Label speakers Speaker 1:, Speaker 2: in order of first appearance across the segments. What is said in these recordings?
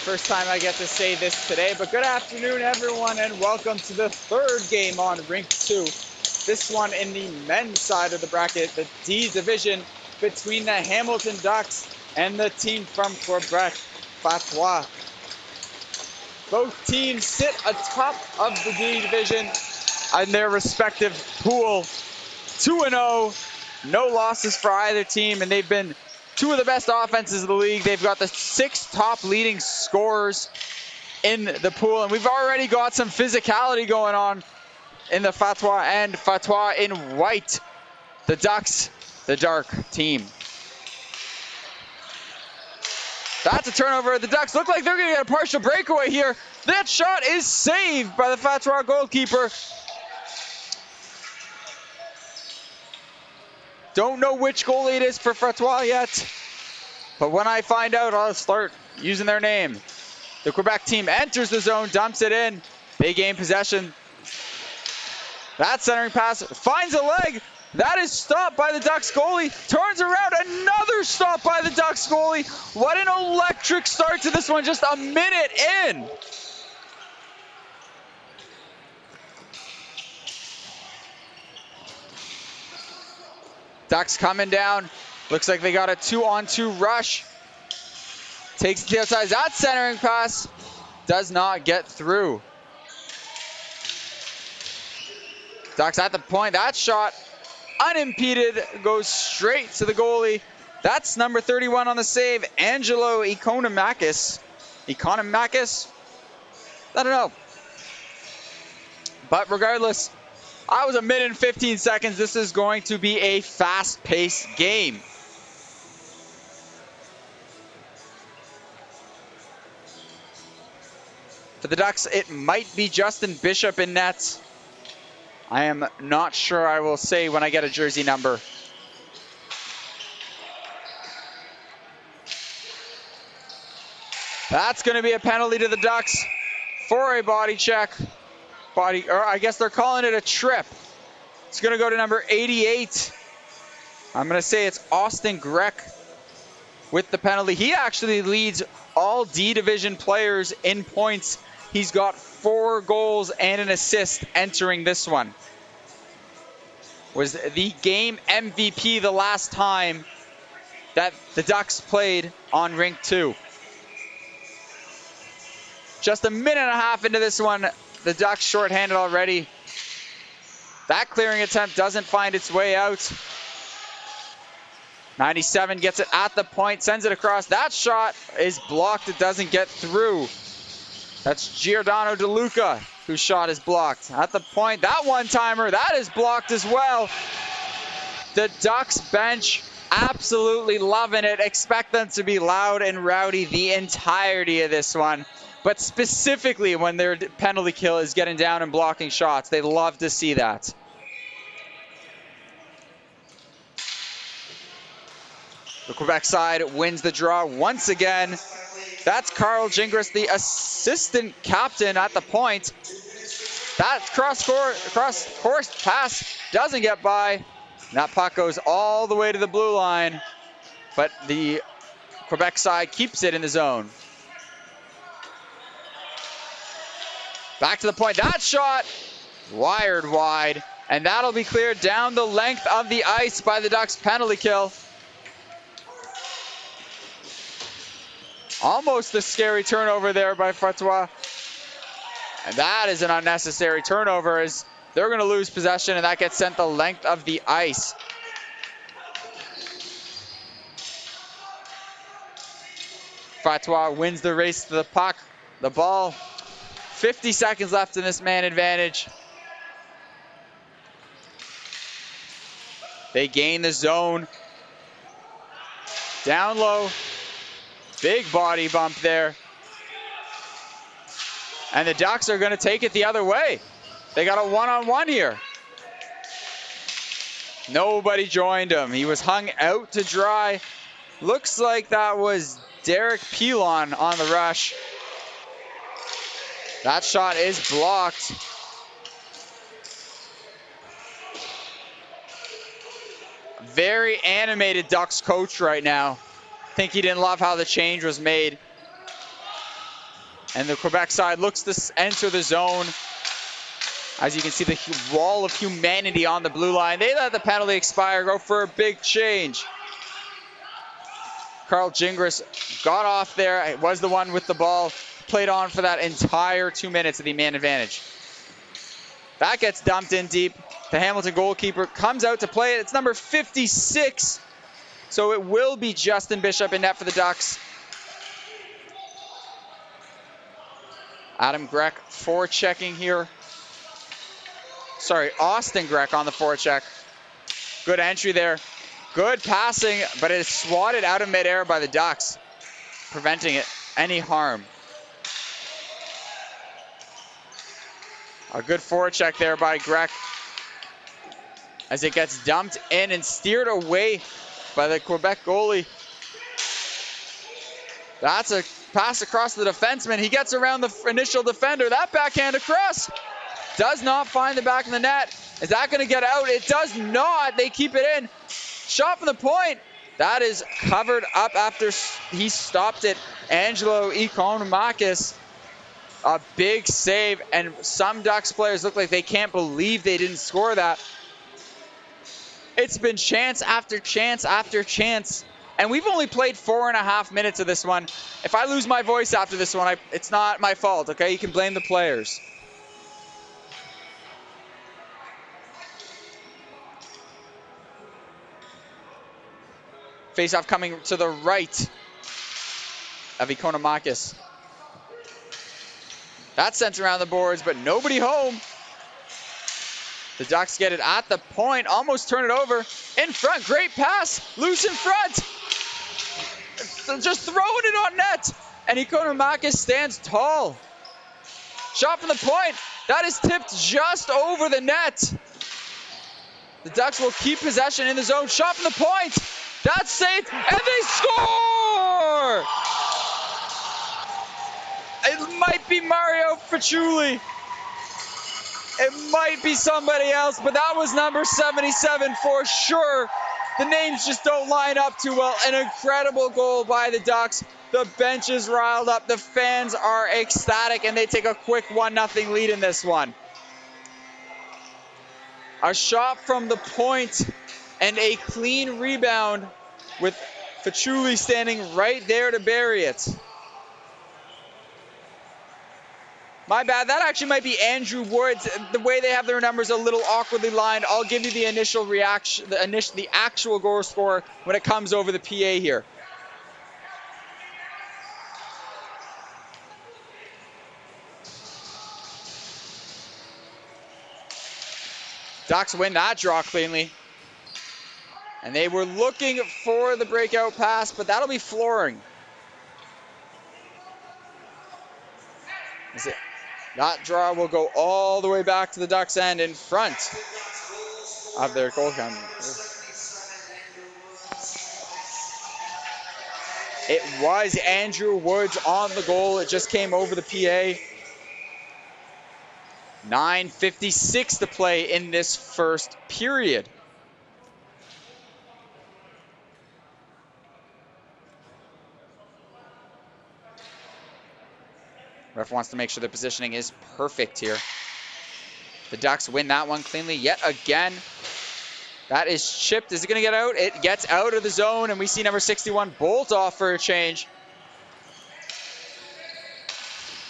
Speaker 1: First time I get to say this today, but good afternoon, everyone, and welcome to the third game on Rink 2. This one in the men's side of the bracket, the D division, between the Hamilton Ducks and the team from Quebec, Fatroy. Both teams sit atop of the D division in their respective pool. 2-0, no losses for either team, and they've been two of the best offenses of the league. They've got the 6 top leading scorers in the pool, and we've already got some physicality going on in the Fatroy end. Fatroy in white, the Ducks, the dark team. That's a turnover. The Ducks look like they're going to get a partial breakaway here. That shot is saved by the Fatroy goalkeeper. Don't know which goalie it is for Fatroy yet, but when I find out, I'll start using their name. The Quebec team enters the zone, dumps it in. They gain possession. That centering pass finds a leg. That is stopped by the Ducks goalie. Turns around, another stop by the Ducks goalie. What an electric start to this one, just a minute in. Ducks coming down. Looks like they got a 2-on-2 rush. Takes it to the outside. That centering pass does not get through. Ducks at the point. That shot unimpeded goes straight to the goalie. That's number 31 on the save, Angelo Economakis. Economakis? I don't know. But regardless, I was a minute and 15 seconds. This is going to be a fast-paced game. For the Ducks, it might be Justin Bishop in net. I am not sure. I will say when I get a jersey number. That's going to be a penalty to the Ducks for a body check. Or I guess they're calling it a trip. It's going to go to number 88. I'm going to say it's Austin Grech with the penalty. He actually leads all D division players in points. He's got 4 goals and an assist entering this one. Was the game MVP the last time that the Ducks played on Rink 2. Just a minute and a half into this one, the Ducks shorthanded already. That clearing attempt doesn't find its way out. 97 gets it at the point, sends it across. That shot is blocked. It doesn't get through. That's Giordano DeLuca, whose shot is blocked. At the point, that one-timer, that is blocked as well. The Ducks bench absolutely loving it. Expect them to be loud and rowdy the entirety of this one. But specifically when their penalty kill is getting down and blocking shots, they love to see that. The Quebec side wins the draw once again. That's Carl Gingras, the assistant captain at the point. That cross-course pass doesn't get by. And that puck goes all the way to the blue line. But the Quebec side keeps it in the zone. Back to the point. That shot wired wide. And that'll be cleared down the length of the ice by the Ducks penalty kill. Almost a scary turnover there by Fatroy. And that is an unnecessary turnover as they're going to lose possession and that gets sent the length of the ice. Fatroy wins the race to the puck. The ball, 50 seconds left in this man advantage. They gain the zone. Down low. Big body bump there. And the Ducks are going to take it the other way. They got a one-on-one here. Nobody joined him. He was hung out to dry. Looks like that was Derek Pilon on the rush. That shot is blocked. Very animated Ducks coach right now. Think he didn't love how the change was made. And the Quebec side looks to enter the zone. As you can see, the wall of humanity on the blue line. They let the penalty expire, go for a big change. Carl Gingras got off there. It was the one with the ball. Played on for that entire 2 minutes of the man advantage. That gets dumped in deep. The Hamilton goalkeeper comes out to play it. It's number 56. So it will be Justin Bishop in net for the Ducks. Adam Grech forechecking here. Sorry, Austin Grech on the forecheck. Good entry there. Good passing, but it is swatted out of midair by the Ducks, preventing it any harm. A good forecheck there by Grech as it gets dumped in and steered away by the Quebec goalie. That's a pass across the defenseman. He gets around the initial defender. That backhand across does not find the back of the net. Is that going to get out? It does not. They keep it in. Shot from the point. That is covered up after he stopped it. Angelo Ikonomakis. A big save, and some Ducks players look like they can't believe they didn't score that. It's been chance after chance after chance, and we've only played 4.5 minutes of this one. If I lose my voice after this one, it's not my fault, okay? You can blame the players. Face-off coming to the right of Ikonomakis. That's sent around the boards, but nobody home. The Ducks get it at the point, almost turn it over. In front, great pass, loose in front. Just throwing it on net. And Ikonomakis stands tall. Shot from the point, that is tipped just over the net. The Ducks will keep possession in the zone. Shot from the point, that's saved, and they score! It might be Mario Fatroy. It might be somebody else, but that was number 77 for sure. The names just don't line up too well. An incredible goal by the Ducks. The bench is riled up. The fans are ecstatic, and they take a quick 1-0 lead in this one. A shot from the point and a clean rebound with Fatroy standing right there to bury it. My bad, that actually might be Andrew Woods. The way they have their numbers a little awkwardly lined. I'll give you the initial reaction, the actual goal score when it comes over the PA here. Ducks win that draw cleanly. And they were looking for the breakout pass, but that'll be flooring. That's it. That draw will go all the way back to the Ducks' end in front of their goaltender. It was Andrew Woods on the goal. It just came over the PA. 9:56 to play in this first period. Ref wants to make sure the positioning is perfect here. The Ducks win that one cleanly yet again. That is chipped. Is it going to get out? It gets out of the zone, and we see number 61 bolt off for a change.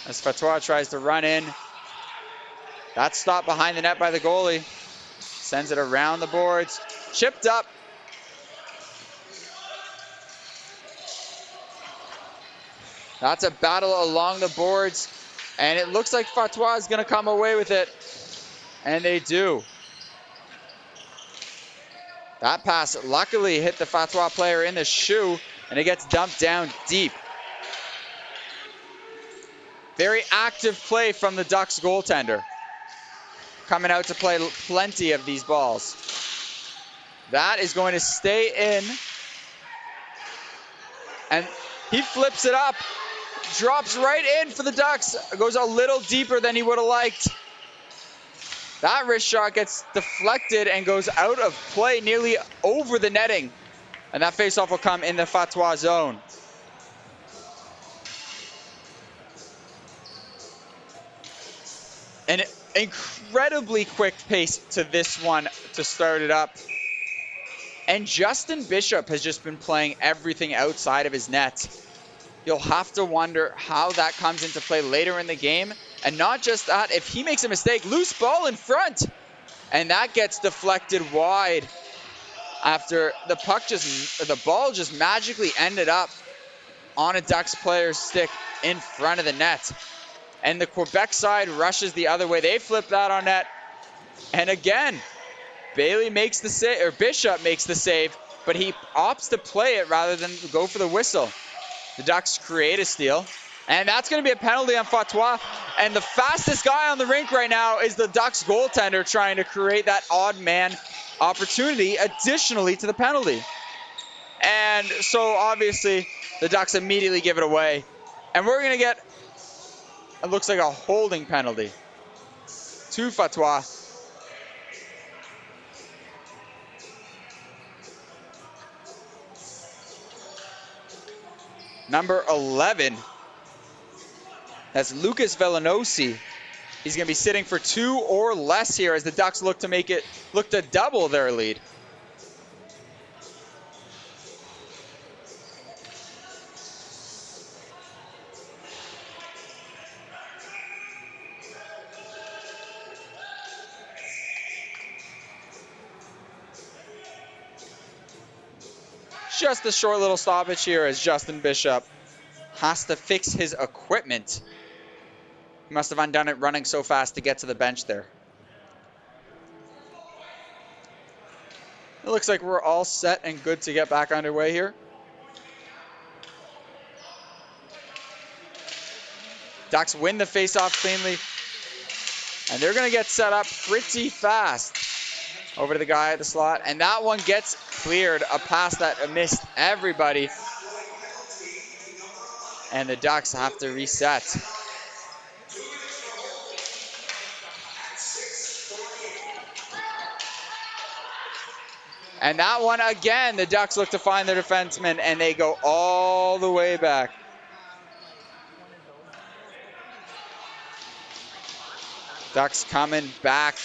Speaker 1: As Fatroy tries to run in. That's stopped behind the net by the goalie. Sends it around the boards. Chipped up. That's a battle along the boards. And it looks like Fatroy is going to come away with it. And they do. That pass luckily hit the Fatroy player in the shoe. And it gets dumped down deep. Very active play from the Ducks goaltender. Coming out to play plenty of these balls. That is going to stay in. And he flips it up. Drops right in for the Ducks. Goes a little deeper than he would have liked. That wrist shot gets deflected and goes out of play nearly over the netting. And that faceoff will come in the Fatroy zone. An incredibly quick pace to this one to start it up. And Justin Bishop has just been playing everything outside of his net. You'll have to wonder how that comes into play later in the game. And not just that, if he makes a mistake, loose ball in front. And that gets deflected wide after the ball just magically ended up on a Ducks player's stick in front of the net. And the Quebec side rushes the other way. They flip that on net. And again, Bailey makes the save, or Bishop makes the save, but he opts to play it rather than go for the whistle. The Ducks create a steal. And that's going to be a penalty on Fatroy. And the fastest guy on the rink right now is the Ducks goaltender trying to create that odd man opportunity additionally to the penalty. And so obviously the Ducks immediately give it away. And we're going to get, it looks like a holding penalty to Fatroy. Number 11. That's Lucas Villanosi. He's going to be sitting for 2 or less here as the Ducks look to double their lead. Just a short little stoppage here as Justin Bishop has to fix his equipment. He must have undone it running so fast to get to the bench there. It looks like we're all set and good to get back underway here. Ducks win the faceoff cleanly. And they're going to get set up pretty fast. Over to the guy at the slot. And that one gets cleared. A pass that missed everybody. And the Ducks have to reset. And that one, again, the Ducks look to find their defenseman, and they go all the way back. Ducks coming back.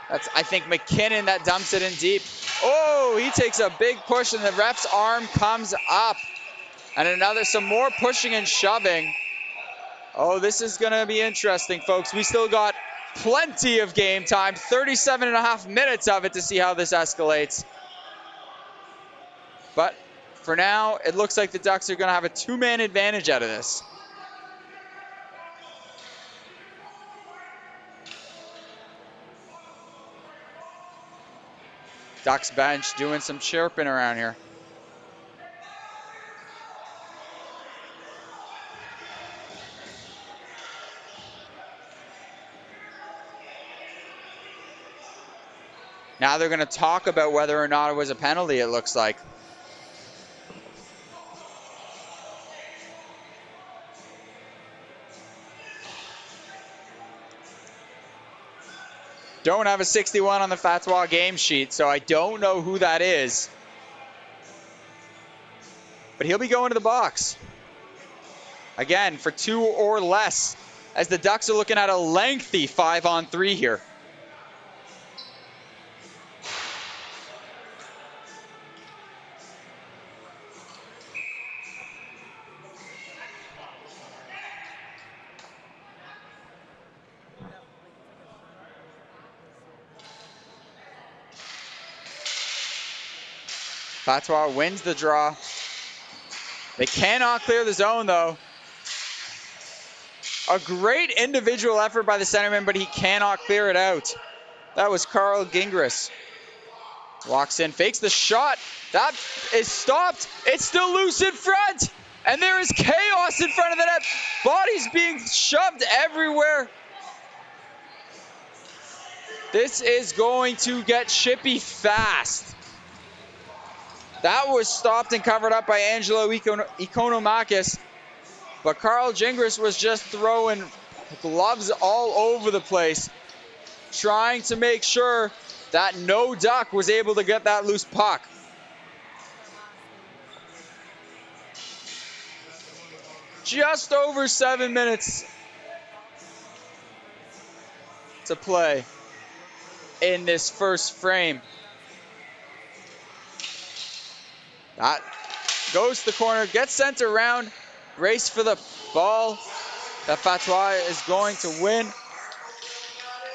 Speaker 1: That's, I think, McKinnon that dumps it in deep. Oh, he takes a big push, and the ref's arm comes up. And some more pushing and shoving. Oh, this is going to be interesting, folks. We still got plenty of game time, 37.5 minutes of it to see how this escalates. But for now, it looks like the Ducks are going to have a 2-man advantage out of this. Ducks bench doing some chirping around here. Now they're going to talk about whether or not it was a penalty, it looks like. Don't have a 61 on the Fatroy game sheet, so I don't know who that is. But he'll be going to the box. Again, for 2 or less, as the Ducks are looking at a lengthy 5-on-3 here. Fatroy wins the draw. They cannot clear the zone, though. A great individual effort by the centerman, but he cannot clear it out. That was Carl Gingras. Walks in, fakes the shot. That is stopped. It's still loose in front. And there is chaos in front of the net. Bodies being shoved everywhere. This is going to get chippy fast. That was stopped and covered up by Angelo Ikonomakis. But Carl Gingras was just throwing gloves all over the place, trying to make sure that no Duck was able to get that loose puck. Just over 7 minutes to play in this first frame. That goes to the corner, gets sent around, race for the ball that Fatroy is going to win.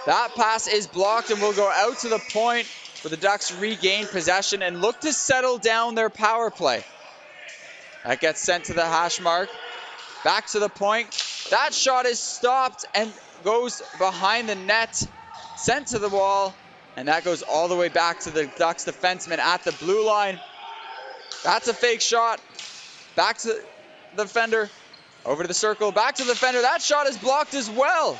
Speaker 1: That pass is blocked and will go out to the point where the Ducks regain possession and look to settle down their power play. That gets sent to the hash mark. Back to the point. That shot is stopped and goes behind the net. Sent to the wall. And that goes all the way back to the Ducks defenseman at the blue line. That's a fake shot. Back to the defender. Over to the circle. Back to the defender. That shot is blocked as well.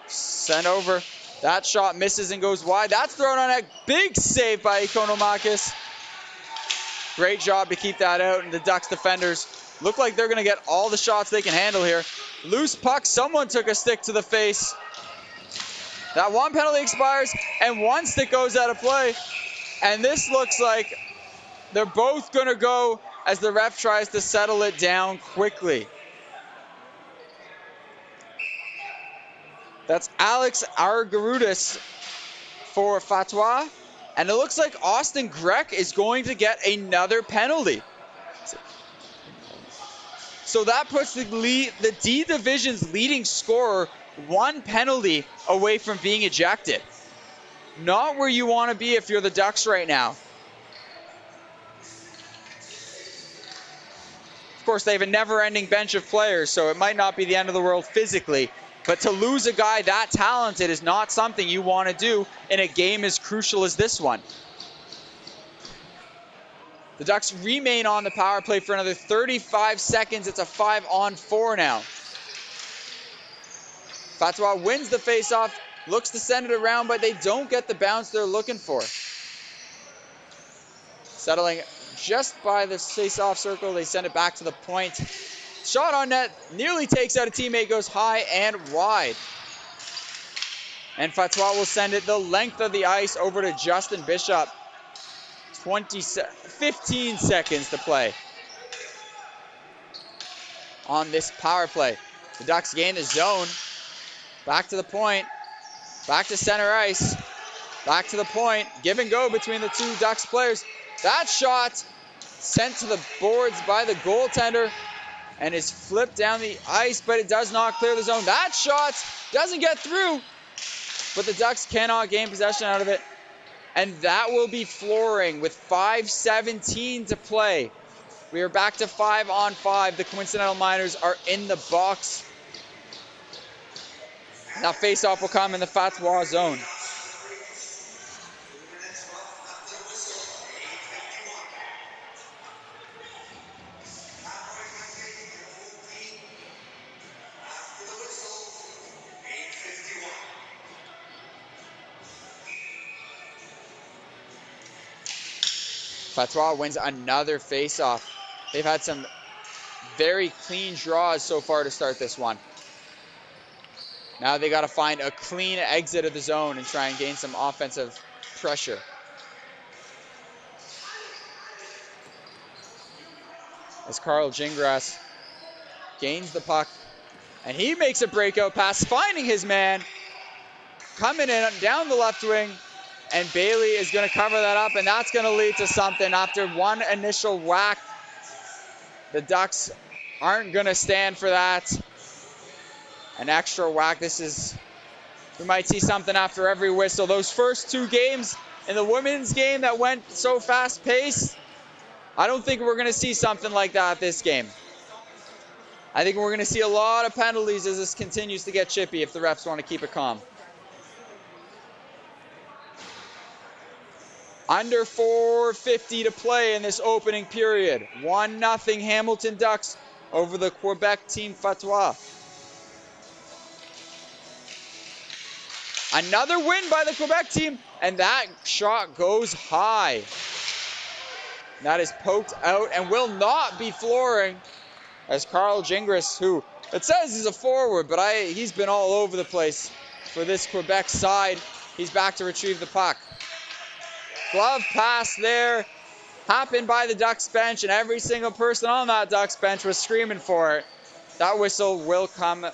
Speaker 1: Sent over. That shot misses and goes wide. That's thrown on a big save by Ikonomakis. Great job to keep that out. And the Ducks defenders look like they're going to get all the shots they can handle here. Loose puck. Someone took a stick to the face. That one penalty expires and one stick goes out of play. And this looks like they're both going to go as the ref tries to settle it down quickly. That's Alex Argarudis for Fatroy. And it looks like Austin Grech is going to get another penalty. So that puts the D Division's leading scorer one penalty away from being ejected. Not where you want to be if you're the Ducks right now. Of course, they have a never-ending bench of players, so it might not be the end of the world physically. But to lose a guy that talented is not something you want to do in a game as crucial as this one. The Ducks remain on the power play for another 35 seconds. It's a 5-on-4 now. Fatroy wins the faceoff, looks to send it around, but they don't get the bounce they're looking for. Settling just by the faceoff circle, they send it back to the point. Shot on net, nearly takes out a teammate, goes high and wide. And Fatroy will send it the length of the ice over to Justin Bishop. 15 seconds to play on this power play. The Ducks gain the zone. Back to the point. Back to center ice. Back to the point. Give and go between the two Ducks players. That shot sent to the boards by the goaltender and is flipped down the ice, but it does not clear the zone. That shot doesn't get through, but the Ducks cannot gain possession out of it. And that will be flooring with 5:17 to play. We are back to 5-on-5. The Coincidental Miners are in the box. Now face-off will come in the Fatroy zone. Fatroy wins another face-off. They've had some very clean draws so far to start this one. Now they got to find a clean exit of the zone and try and gain some offensive pressure. As Carl Gingras gains the puck, and he makes a breakout pass, finding his man, coming in down the left wing, and Bailey is going to cover that up, and that's going to lead to something. After one initial whack, the Ducks aren't going to stand for that. An extra whack. We might see something after every whistle. Those first two games in the women's game that went so fast-paced, I don't think we're going to see something like that this game. I think we're going to see a lot of penalties as this continues to get chippy if the refs want to keep it calm. Under 4:50 to play in this opening period. 1-0 Hamilton Ducks over the Quebec team Fatroy. Another win by the Quebec team, and that shot goes high. That is poked out and will not be flooring as Carl Gingras, who it says he's a forward, but he's been all over the place for this Quebec side. He's back to retrieve the puck. Glove pass there, happened by the Ducks bench, and every single person on that Ducks bench was screaming for it. That whistle will come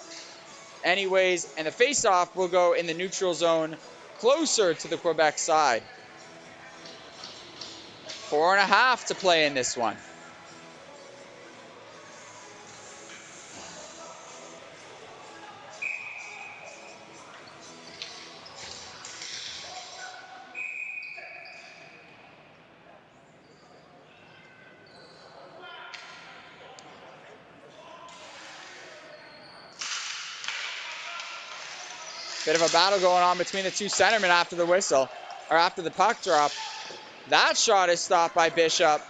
Speaker 1: anyways, and the face-off will go in the neutral zone closer to the Quebec side. 4.5 to play in this one. Bit of a battle going on between the two centermen after the whistle, or after the puck drop. That shot is stopped by Bishop.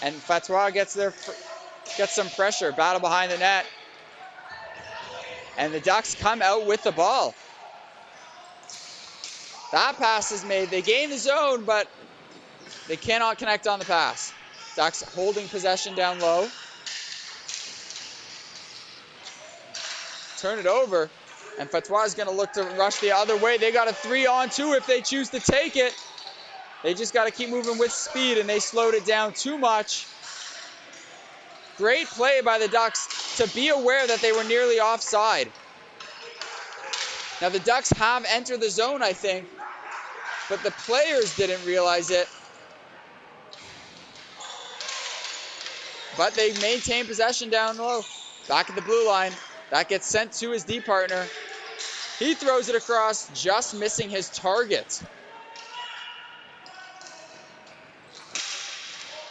Speaker 1: And Fatroy gets some pressure. Battle behind the net. And the Ducks come out with the ball. That pass is made. They gain the zone, but they cannot connect on the pass. Ducks holding possession down low. Turn it over. And Fatroy is going to look to rush the other way. They got a 3-on-2 if they choose to take it. They just got to keep moving with speed, and they slowed it down too much. Great play by the Ducks to be aware that they were nearly offside. Now, the Ducks have entered the zone, I think, but the players didn't realize it. But they maintain possession down low. Back at the blue line. That gets sent to his D partner. He throws it across, just missing his target.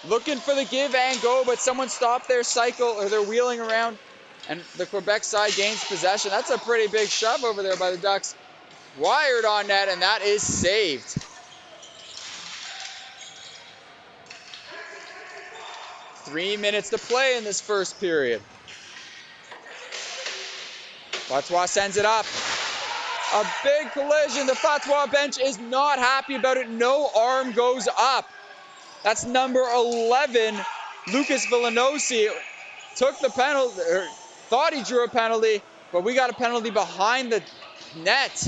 Speaker 1: Looking for the give and go, but someone stopped their cycle, or they're wheeling around, and the Quebec side gains possession. That's a pretty big shove over there by the Ducks. Wired on net, and that is saved. Three minutes to play in this first period. Fatroy sends it up. A big collision. The Fatroy bench is not happy about it. No arm goes up. That's number 11, Lucas Villanosi. Took the penalty, or thought he drew a penalty, but we got a penalty behind the net.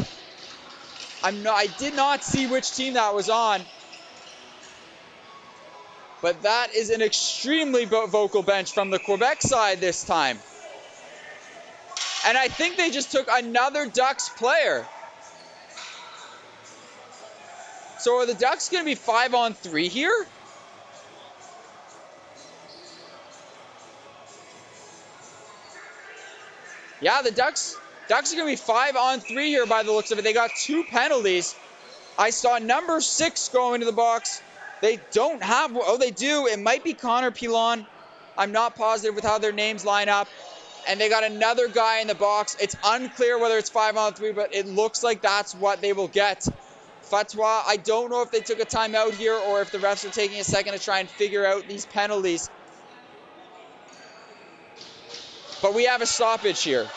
Speaker 1: I did not see which team that was on. But that is an extremely vocal bench from the Quebec side this time. And I think they just took another Ducks player. So are the Ducks going to be 5-on-3 here? Yeah, the Ducks are going to be 5-on-3 here by the looks of it. They got 2 penalties. I saw number 6 go into the box. They don't have, oh, they do. It might be Connor Pilon. I'm not positive with how their names line up. And they got another guy in the box. It's unclear whether it's 5-on-3, but it looks like that's what they will get. Fatroy, I don't know if they took a timeout here or if the refs are taking a second to try and figure out these penalties. But we have a stoppage here.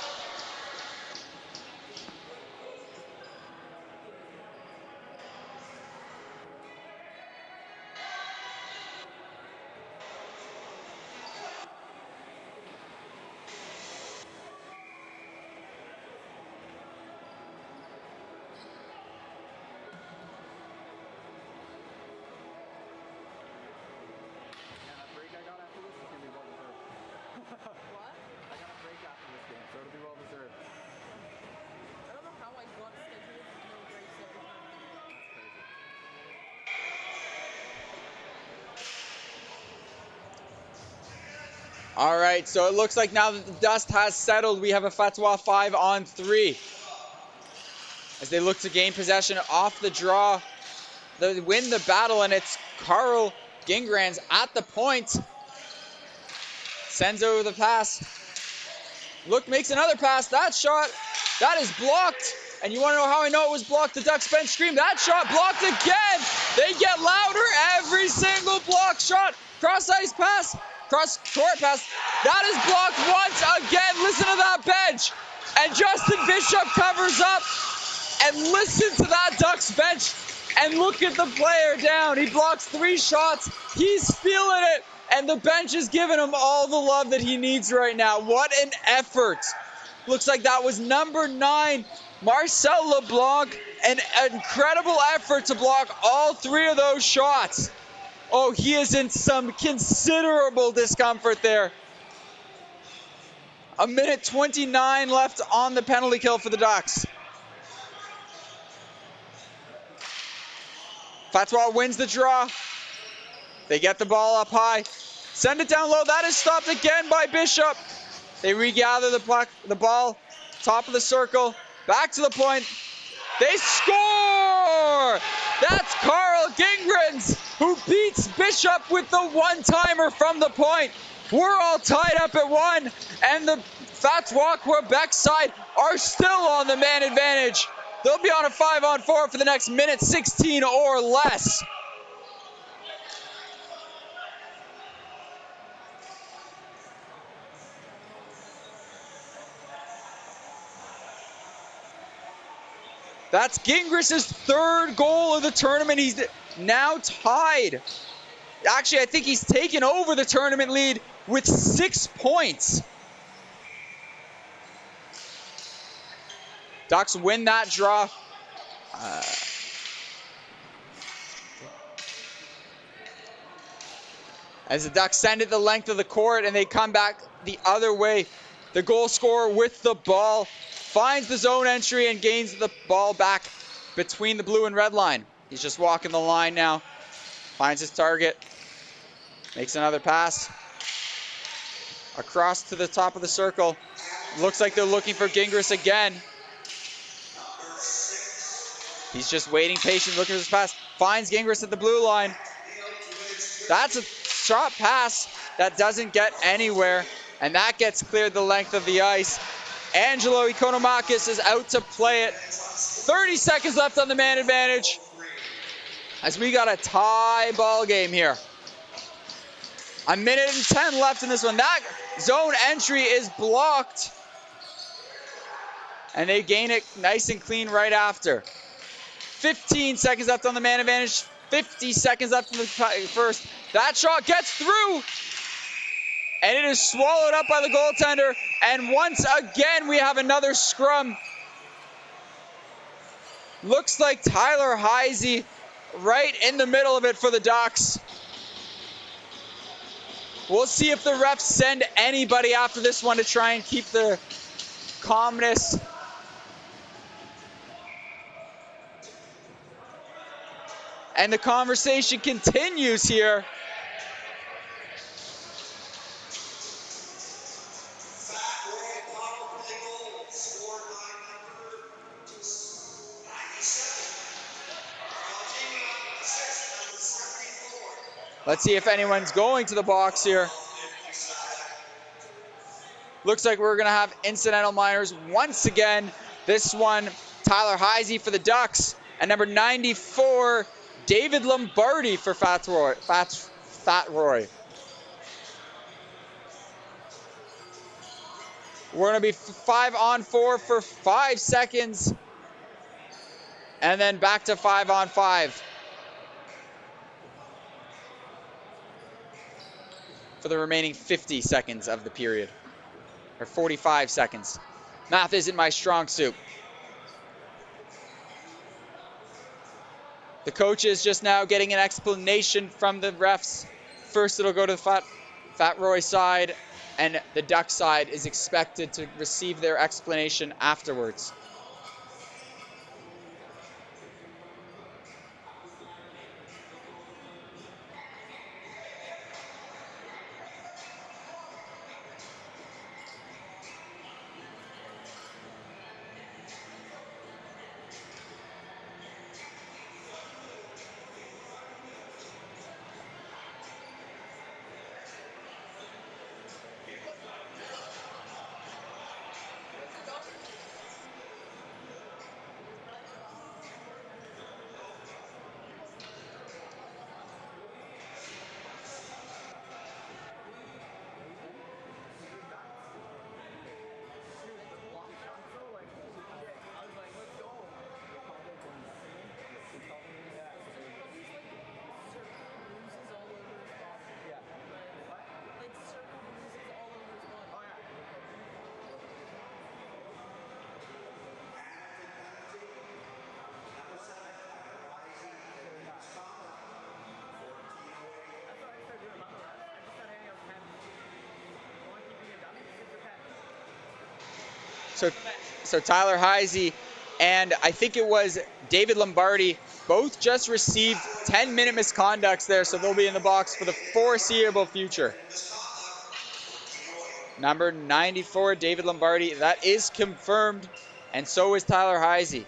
Speaker 1: All right, so it looks like now that the dust has settled, we have a Fatroy 5-on-3. As they look to gain possession off the draw, they win the battle, and it's Carl Gingrans at the point. Sends over the pass. Look, makes another pass. That shot, that is blocked. And you want to know how I know it was blocked? The Ducks bench scream. That shot blocked again. They get louder every single block shot. Cross-ice pass. Cross-court pass. That is blocked once again. Listen to that bench. And Justin Bishop covers up. And listen to that Ducks bench. And look at the player down. He blocks 3 shots. He's feeling it. And the bench is giving him all the love that he needs right now. What an effort. Looks like that was number 9, Marcel LeBlanc. An incredible effort to block all 3 of those shots. Oh, he is in some considerable discomfort there. A minute 29 left on the penalty kill for the Ducks. Fatroy wins the draw. They get the ball up high. Send it down low. That is stopped again by Bishop. They regather the ball. Top of the circle. Back to the point. They score! That's Carl Gingrens who beats Bishop with the one-timer from the point. We're all tied up at 1, and the Fatroy Quebec side are still on the man advantage. They'll be on a 5-on-4 for the next minute 16 or less. That's Gingras' third goal of the tournament. He's now tied. Actually, I think he's taken over the tournament lead with 6 points. Ducks win that draw. As the Ducks send it the length of the court and they come back the other way. The goal scorer with the ball finds the zone entry and gains the ball back between the blue and red line. He's just walking the line now. Finds his target. Makes another pass. Across to the top of the circle. Looks like they're looking for Gingras again. He's just waiting patiently, looking for his pass. Finds Gingras at the blue line. That's a short pass that doesn't get anywhere. And that gets cleared the length of the ice. Angelo Economakis is out to play it. 30 seconds left on the man advantage. As we got a tie ball game here. A minute and 10 left in this one. That zone entry is blocked. And they gain it nice and clean right after. 15 seconds left on the man advantage. 50 seconds left in the first. That shot gets through. And it is swallowed up by the goaltender. And once again, we have another scrum. Looks like Tyler Heisey right in the middle of it for the Ducks. We'll see if the refs send anybody after this one to try and keep the calmness. And the conversation continues here. Let's see if anyone's going to the box here. Looks like we're going to have incidental minors once again. This one, Tyler Heisey for the Ducks. And number 94, David Lombardi for Fatroy. We're going to be 5-on-4 for 5 seconds. And then back to 5-on-5. For the remaining 50 seconds of the period. Or 45 seconds. Math isn't my strong suit. The coach is just now getting an explanation from the refs. First it'll go to the Fatroy side, and the Duck side is expected to receive their explanation afterwards. So Tyler Heisey and I think it was David Lombardi both just received 10-minute misconducts there, so they'll be in the box for the foreseeable future. Number 94, David Lombardi, that is confirmed, and so is Tyler Heisey.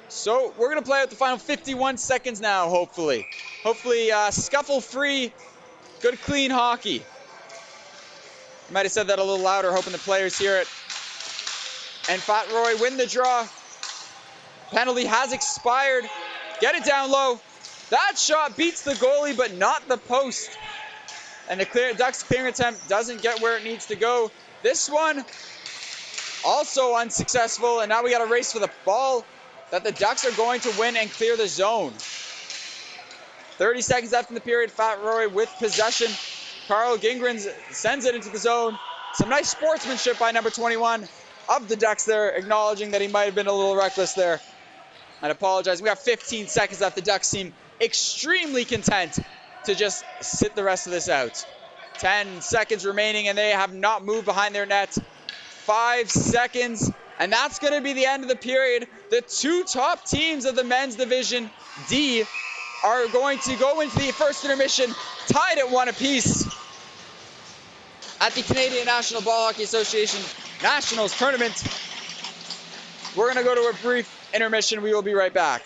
Speaker 1: So we're going to play out the final 51 seconds now, hopefully. Hopefully scuffle-free, good clean hockey. Might have said that a little louder, hoping the players hear it. And Fatroy win the draw. Penalty has expired. Get it down low. That shot beats the goalie, but not the post. And the Ducks clearing attempt doesn't get where it needs to go. This one also unsuccessful, and now we got a race for the ball that the Ducks are going to win and clear the zone. 30 seconds left in the period. Fatroy with possession. Carl Gingrens sends it into the zone. Some nice sportsmanship by number 21 of the Ducks there, acknowledging that he might have been a little reckless there. I'd apologize. We have 15 seconds left. The Ducks seem extremely content to just sit the rest of this out. 10 seconds remaining, and they have not moved behind their net. 5 seconds, and that's going to be the end of the period. The two top teams of the men's division D are going to go into the first intermission tied at 1 apiece at the Canadian National Ball Hockey Association Nationals Tournament. We're going to go to a brief intermission. We will be right back.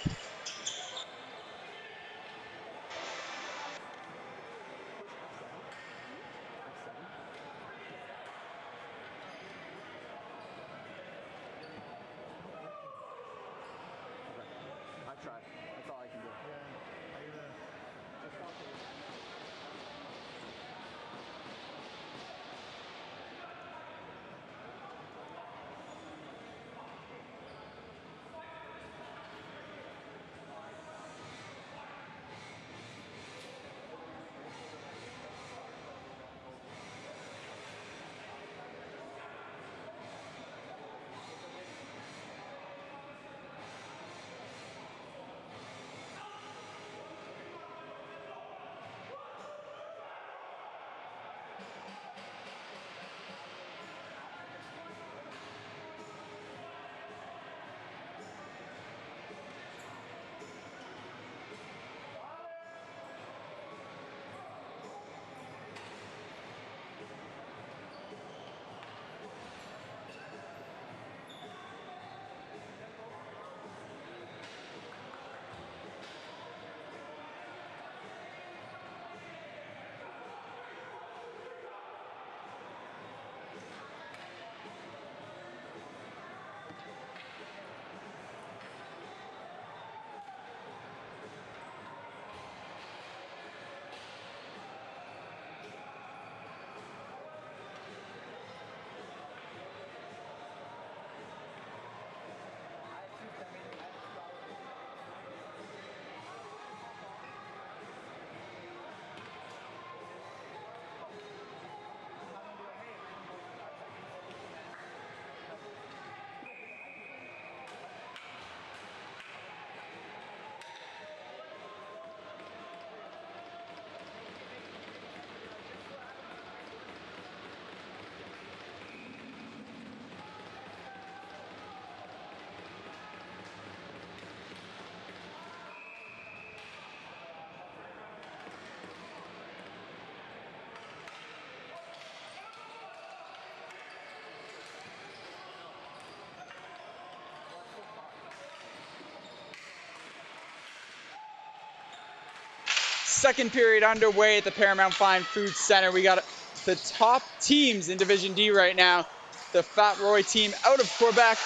Speaker 1: Second period underway at the Paramount Fine Food Center. We got the top teams in Division D right now. The Fatroy team out of Quebec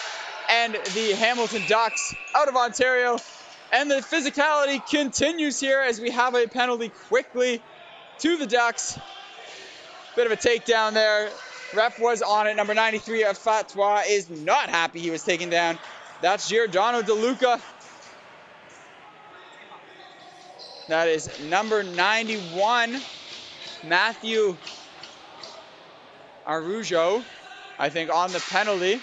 Speaker 1: and the Hamilton Ducks out of Ontario. And the physicality continues here as we have a penalty quickly to the Ducks. Bit of a takedown there. Ref was on it. Number 93 of Fatroy is not happy he was taken down. That's Giordano DeLuca. That is number 91, Matthew Arujo, I think, on the penalty.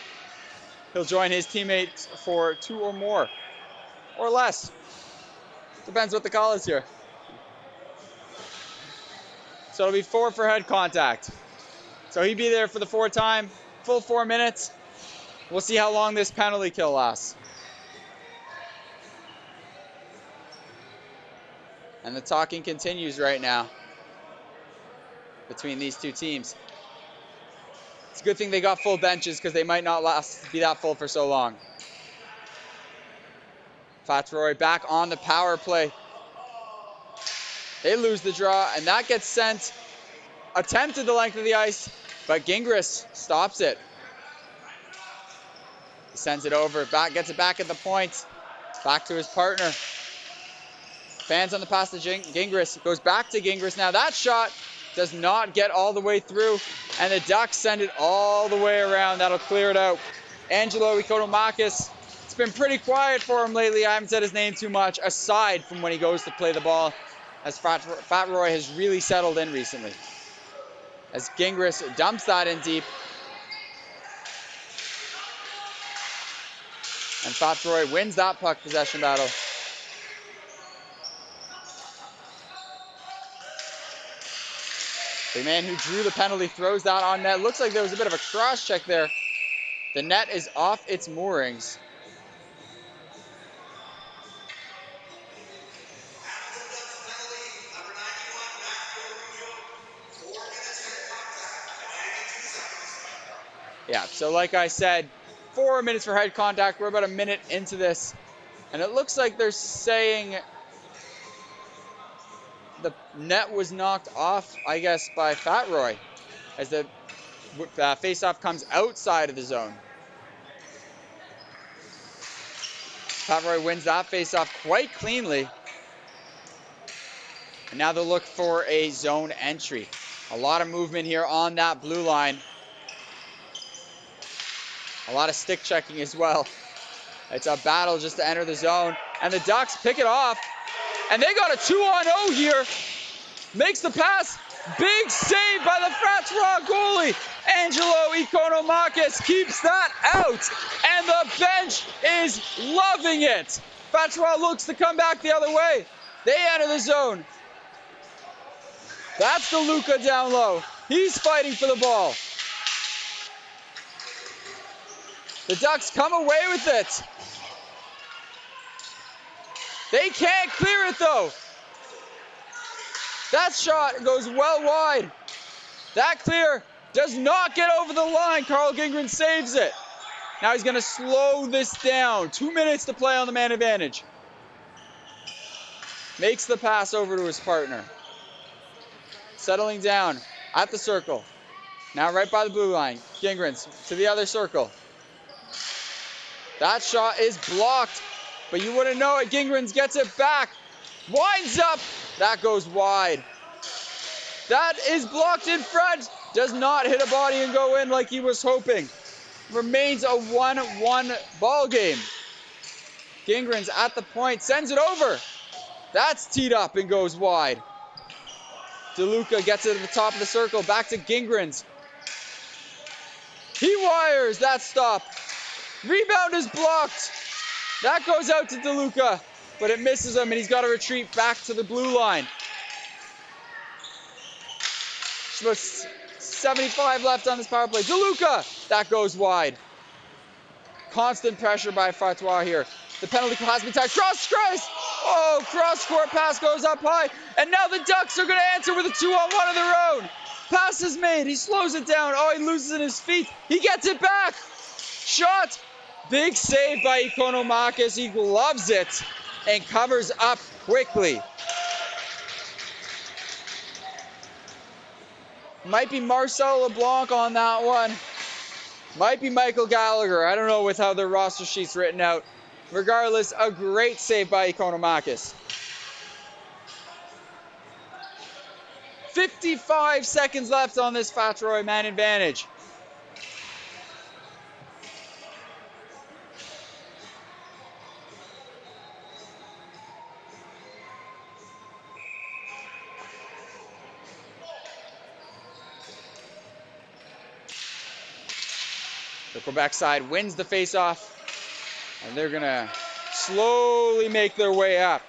Speaker 1: He'll join his teammates for 2 or more, or less. Depends what the call is here. So it'll be 4 for head contact. So he'd be there for the full 4 minutes. We'll see how long this penalty kill lasts. And the talking continues right now between these two teams. It's a good thing they got full benches because they might not be that full for so long. Fatroy back on the power play. They lose the draw, and that gets sent. Attempted the length of the ice, but Gingras stops it. He sends it over, gets it back at the point. Back to his partner. Fans on the pass to Gingras. Goes back to Gingras. Now that shot does not get all the way through, and the Ducks send it all the way around. That'll clear it out. Angelo Ikonomakis. It's been pretty quiet for him lately. I haven't said his name too much, aside from when he goes to play the ball, as Fatroy has really settled in recently. As Gingras dumps that in deep. And Fatroy wins that puck possession battle. The man who drew the penalty throws that on net. Looks like there was a bit of a cross check there. The net is off its moorings. Yeah, so like I said, 4 minutes for head contact. We're about a minute into this. And it looks like they're saying the net was knocked off, I guess, by Fatroy, as the face-off comes outside of the zone. Fatroy wins that face-off quite cleanly. And now they'll look for a zone entry. A lot of movement here on that blue line. A lot of stick checking as well. It's a battle just to enter the zone. And the Ducks pick it off. And they got a 2-on-0 here. Makes the pass. Big save by the Fatroy goalie. Angelo Ikonomakis keeps that out. And the bench is loving it. Fatroy looks to come back the other way. They enter the zone. That's DeLuca down low. He's fighting for the ball. The Ducks come away with it. They can't clear it though. That shot goes well wide. That clear does not get over the line. Carl Gingras saves it. Now he's going to slow this down. 2 minutes to play on the man advantage. Makes the pass over to his partner. Settling down at the circle. Now right by the blue line. Gingras to the other circle. That shot is blocked, but you wouldn't know it. Gingras gets it back. Winds up. That goes wide. That is blocked in front. Does not hit a body and go in like he was hoping. Remains a 1-1 ball game. Gingras at the point. Sends it over. That's teed up and goes wide. DeLuca gets it at the top of the circle. Back to Gingras. He wires that stop. Rebound is blocked. That goes out to DeLuca, but it misses him, and he's got to retreat back to the blue line. There's about 75 left on this power play. DeLuca! That goes wide. Constant pressure by Fatroy here. The penalty has been tied. Cross-court! Oh, cross-court pass goes up high, and now the Ducks are going to answer with a 2-on-1 of their own. Pass is made. He slows it down. Oh, he loses it in his feet. He gets it back. Shot. Big save by Ikonomakis. He gloves it and covers up quickly. Might be Marcel LeBlanc on that one. Might be Michael Gallagher. I don't know with how their roster sheet's written out. Regardless, a great save by Ikonomakis. 55 seconds left on this Fatroy man advantage. The Quebec side wins the faceoff, and they're going to slowly make their way up.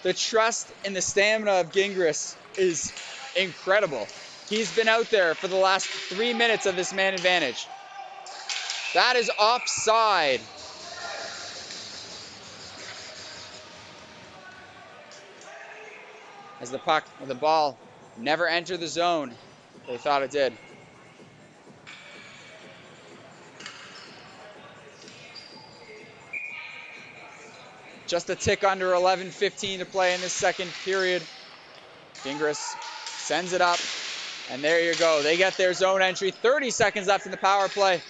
Speaker 1: The trust and the stamina of Gingras is incredible. He's been out there for the last 3 minutes of this man advantage. That is offside. As the ball never entered the zone, they thought it did. Just a tick under 11:15 to play in this second period. Gingras sends it up, and there you go. They get their zone entry. 30 seconds left in the power play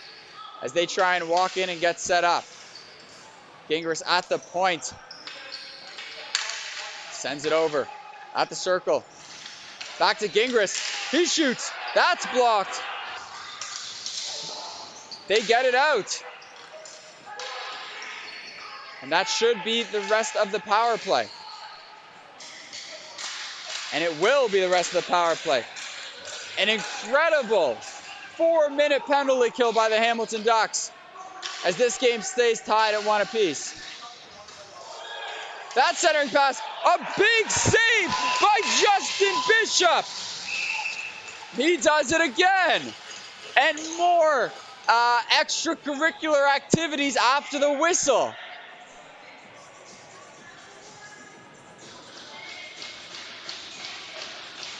Speaker 1: as they try and walk in and get set up. Gingras at the point. Sends it over at the circle. Back to Gingras. He shoots. That's blocked. They get it out. And that should be the rest of the power play. And it will be the rest of the power play. An incredible 4-minute penalty kill by the Hamilton Ducks as this game stays tied at 1 apiece. That centering pass, a big save by Justin Bishop. He does it again. And more extracurricular activities after the whistle.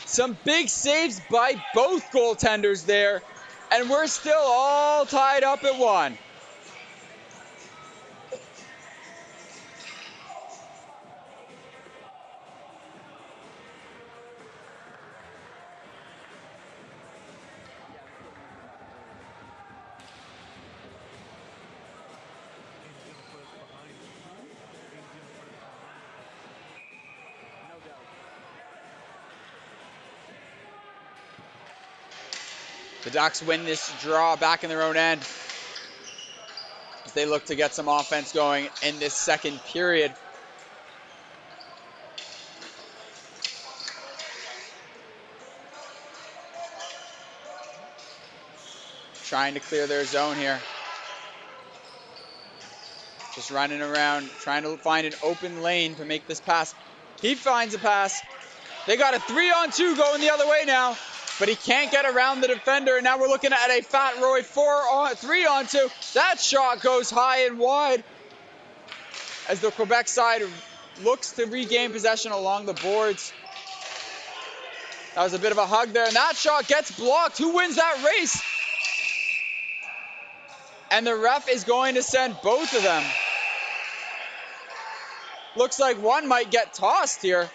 Speaker 1: Some big saves by both goaltenders there, and we're still all tied up at 1. The Ducks win this draw back in their own end as they look to get some offense going in this second period. Trying to clear their zone here. Just running around, trying to find an open lane to make this pass. He finds a pass. They got a 3-on-2 going the other way now. But he can't get around the defender, and now we're looking at a Fatroy 3-on-2. That shot goes high and wide as the Quebec side looks to regain possession along the boards. That was a bit of a hug there, and that shot gets blocked. Who wins that race? And the ref is going to send both of them. Looks like one might get tossed here.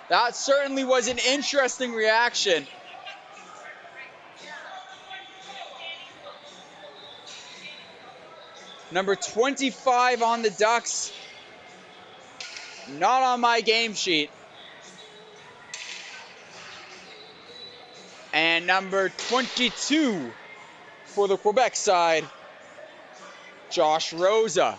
Speaker 1: That certainly was an interesting reaction. Number 25 on the Ducks. Not on my game sheet. And number 22 for the Quebec side, Josh Rosa.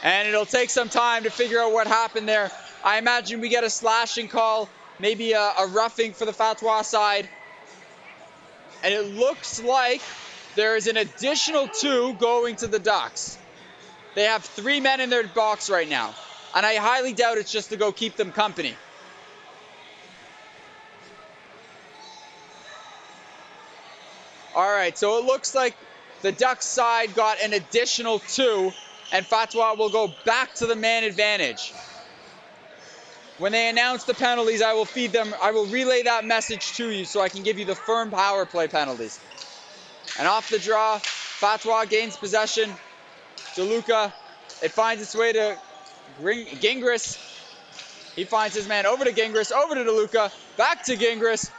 Speaker 1: And it'll take some time to figure out what happened there. I imagine we get a slashing call, maybe a roughing for the Fatroy side. And it looks like there is an additional 2 going to the Ducks. They have 3 men in their box right now. And I highly doubt it's just to go keep them company. All right, so it looks like the Ducks side got an additional 2, and Fatroy will go back to the man advantage. When they announce the penalties, I will feed them. I will relay that message to you so I can give you the firm power play penalties. And off the draw, Fatroy gains possession. DeLuca, it finds its way to Gingras. He finds his man over to Gingras, over to DeLuca, back to Gingras.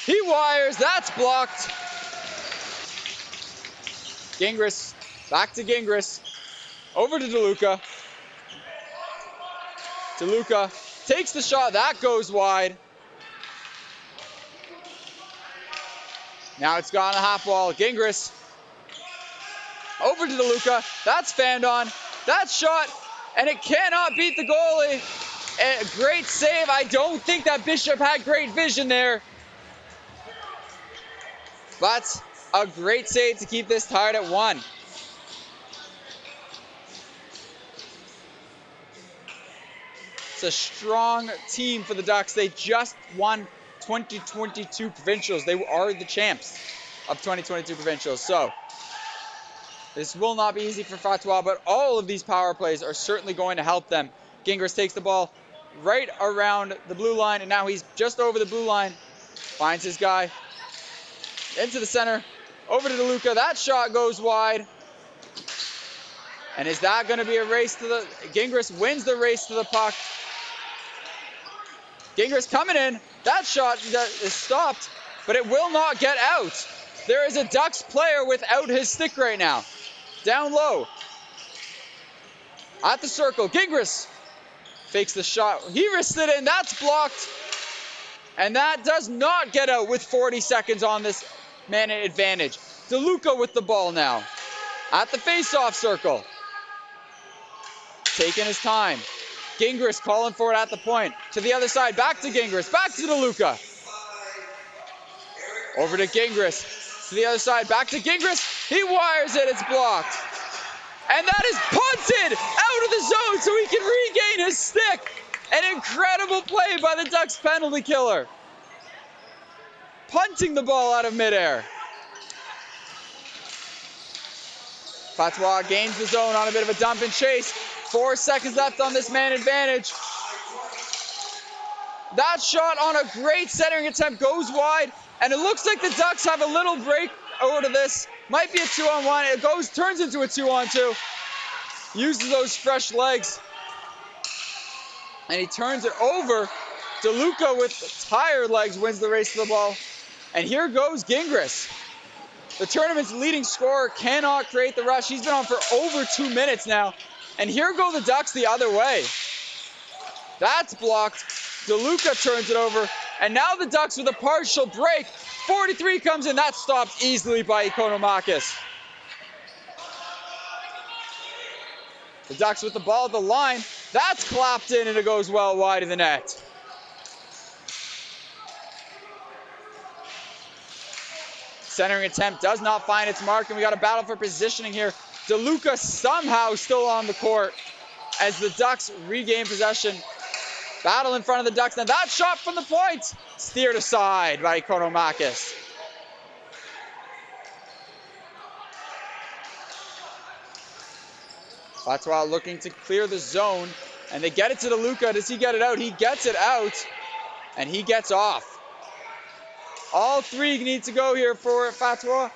Speaker 1: He wires, that's blocked. Gingras, back to Gingras, over to DeLuca. DeLuca takes the shot, that goes wide. Now it's gone on the half wall. Gingras over to DeLuca. That's fanned on. That shot, and it cannot beat the goalie. A great save. I don't think that Bishop had great vision there. But a great save to keep this tied at 1. a strong team for the Ducks. They just won 2022 provincials. They are the champs of 2022 provincials. So this will not be easy for Fatroy, but all of these power plays are certainly going to help them. Gingras takes the ball right around the blue line, and now he's just over the blue line. Finds his guy into the center, over to DeLuca. That shot goes wide. And is that going to be a race to the... Gingras wins the race to the puck. Gingras coming in. That shot is stopped, but it will not get out. There is a Ducks player without his stick right now. Down low. At the circle. Gingras fakes the shot. He wrists it in. That's blocked. And that does not get out with 40 seconds on this man advantage. DeLuca with the ball now. At the face-off circle. Taking his time. Gingras calling for it at the point. To the other side. Back to Gingras. Back to DeLuca. Over to Gingras. To the other side. Back to Gingras. He wires it. It's blocked. And that is punted out of the zone so he can regain his stick. An incredible play by the Ducks penalty killer. Punting the ball out of midair. Fatroy gains the zone on a bit of a dump and chase. 4 seconds left on this man advantage. That shot on a great centering attempt goes wide. And it looks like the Ducks have a little break over to this. Might be a 2-on-1. It turns into a 2-on-2. Uses those fresh legs. And he turns it over. DeLuca with tired legs wins the race to the ball. And here goes Gingras. The tournament's leading scorer cannot create the rush. He's been on for over 2 minutes now. And here go the Ducks the other way. That's blocked. DeLuca turns it over. And now the Ducks with a partial break. 43 comes in. That's stopped easily by Economakis. The Ducks with the ball at the line. That's clapped in and it goes well wide of the net. Centering attempt does not find its mark, and we got a battle for positioning here. DeLuca somehow still on the court as the Ducks regain possession. Battle in front of the Ducks. Now that shot from the point steered aside by Economakis. Fatroy looking to clear the zone, and they get it to DeLuca. Does he get it out? He gets it out, and he gets off. All three need to go here for Fatroy.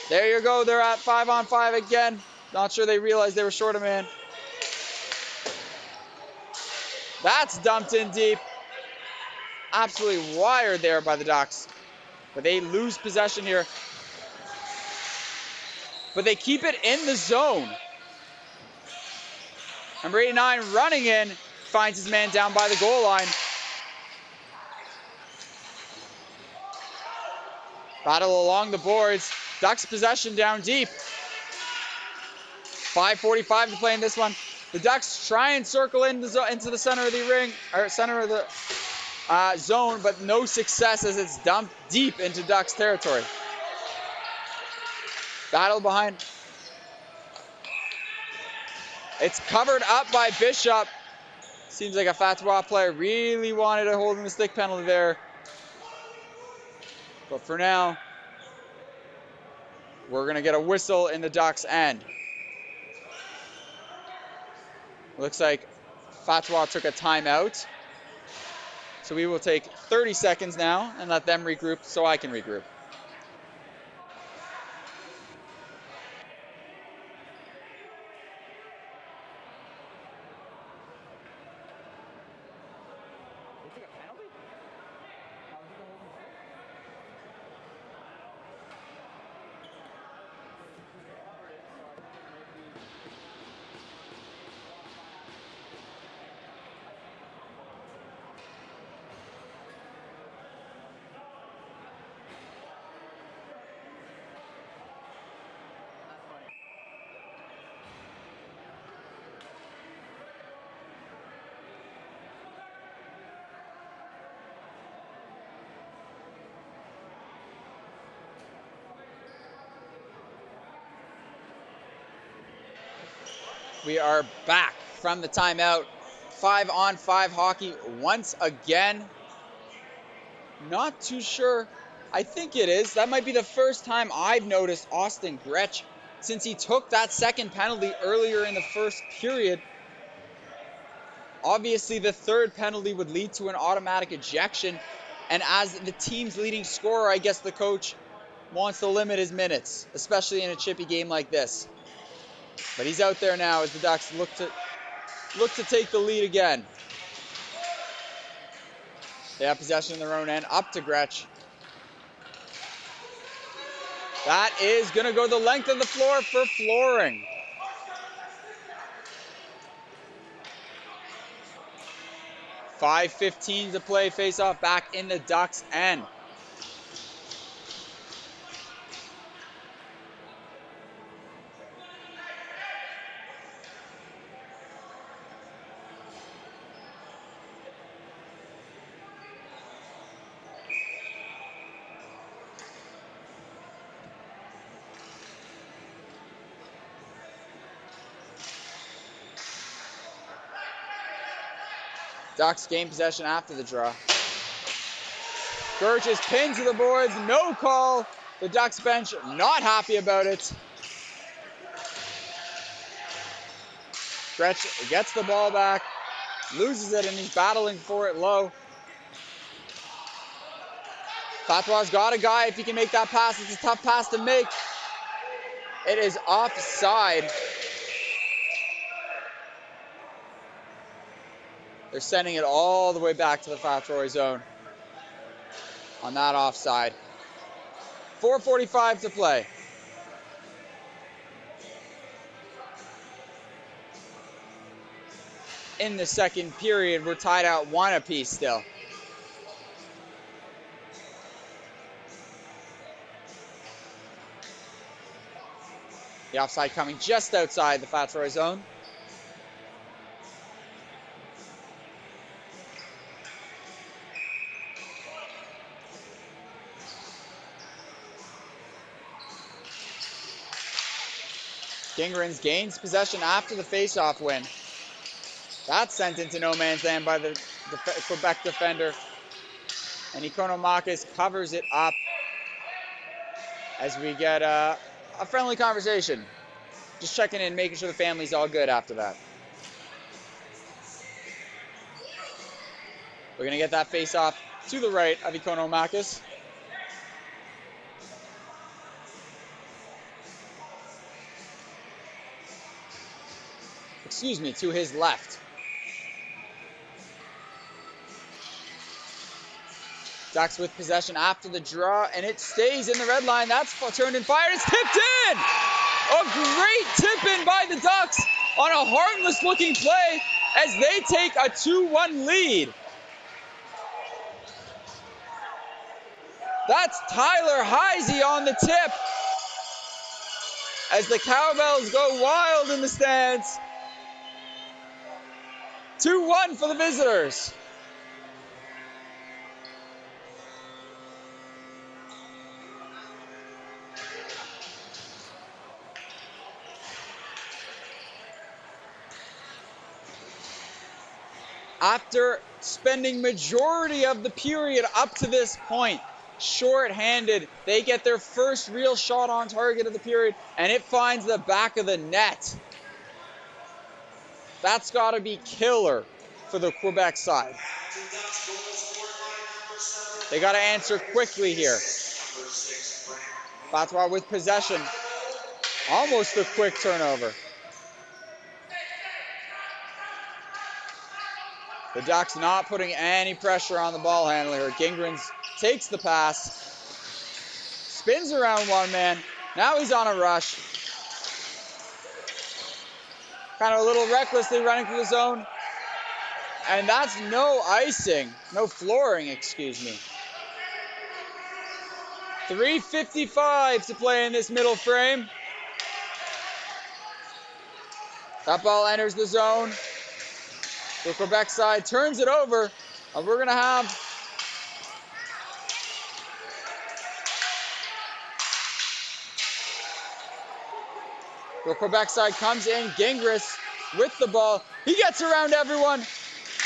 Speaker 1: There you go. They're at 5-on-5 again. Not sure they realized they were short a man. That's dumped in deep. Absolutely wired there by the Ducks. But they lose possession here. But they keep it in the zone. Number 89 running in. Finds his man down by the goal line. Battle along the boards. Ducks possession down deep. 5:45 to play in this one. The Ducks try and circle into the center of the ring, or center of the zone, but no success as it's dumped deep into Ducks territory. Battle behind. It's covered up by Bishop. Seems like a Fatroy player really wanted to hold in the stick penalty there. But for now, we're going to get a whistle in the Ducks' end. Looks like Fatroy took a timeout. So we will take 30 seconds now and let them regroup so I can regroup. We are back from the timeout. 5-on-5 hockey once again. Not too sure. I think it is. That might be the first time I've noticed Austin Gretsch since he took that second penalty earlier in the first period. Obviously, the third penalty would lead to an automatic ejection. And as the team's leading scorer, I guess the coach wants to limit his minutes, especially in a chippy game like this. But he's out there now as the Ducks look to take the lead again. They have possession in their own end, up to Gretsch. That is going to go the length of the floor for flooring. .5:15 to play, face-off back in the Ducks' end. Ducks gain possession after the draw. Birch is pinned to the boards, no call. The Ducks bench not happy about it. Gretsch gets the ball back, loses it, and he's battling for it low. Fatroy's got a guy. If he can make that pass, it's a tough pass to make. It is offside. They're sending it all the way back to the Fatroy zone on that offside. 4:45 to play. In the second period, we're tied at 1 apiece still. The offside coming just outside the Fatroy zone. Gingrens gains possession after the faceoff win. That's sent into no man's land by the Quebec defender. And Ikonomakis covers it up as we get a friendly conversation. Just checking in, making sure the family's all good after that. We're going to get that face-off to the right of Ikonomakis. Excuse me, to his left. Ducks with possession after the draw, and it stays in the red line. That's turned and fired. It's tipped in! A great tip in by the Ducks on a harmless-looking play as they take a 2-1 lead. That's Tyler Heisey on the tip as the Cowbells go wild in the stands. 2-1 for the visitors. After spending majority of the period up to this point short-handed, they get their first real shot on target of the period, and it finds the back of the net. That's got to be killer for the Quebec side. They got to answer quickly here. Fatroy with possession. Almost a quick turnover. The Ducks not putting any pressure on the ball handler. Gingrens takes the pass. Spins around one man. Now he's on a rush. Kind of a little recklessly running through the zone. And that's no icing. No flooring, excuse me. 3:55 to play in this middle frame. That ball enters the zone. The Quebec side turns it over. And we're going to have the Quebec side comes in. Gingras with the ball. He gets around everyone.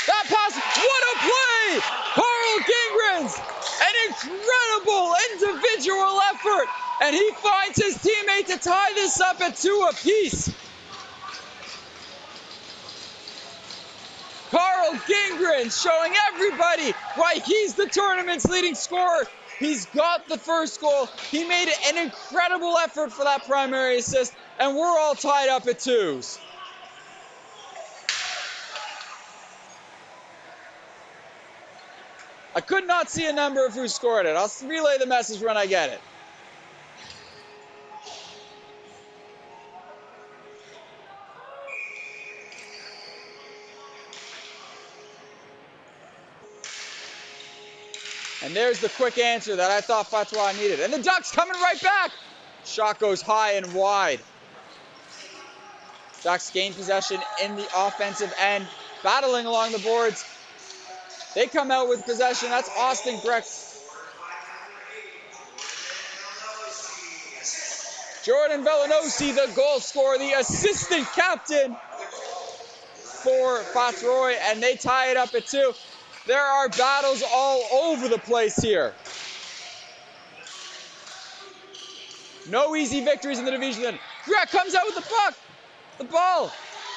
Speaker 1: That pass, what a play! Carl Gingrens, an incredible individual effort, and he finds his teammate to tie this up at 2 apiece. Carl Gingrens showing everybody why he's the tournament's leading scorer. He's got the first goal. He made an incredible effort for that primary assist, and we're all tied up at 2s. I could not see a number of who scored it. I'll relay the message when I get it. And there's the quick answer that I thought Fatroy needed. And the Ducks coming right back. Shot goes high and wide. Ducks gain possession in the offensive end, battling along the boards. They come out with possession. That's Austin Grex. Jordan Villanosi, the goal scorer, the assistant captain for Fatroy, and they tie it up at 2. There are battles all over the place here. No easy victories in the division. Greg comes out with the ball,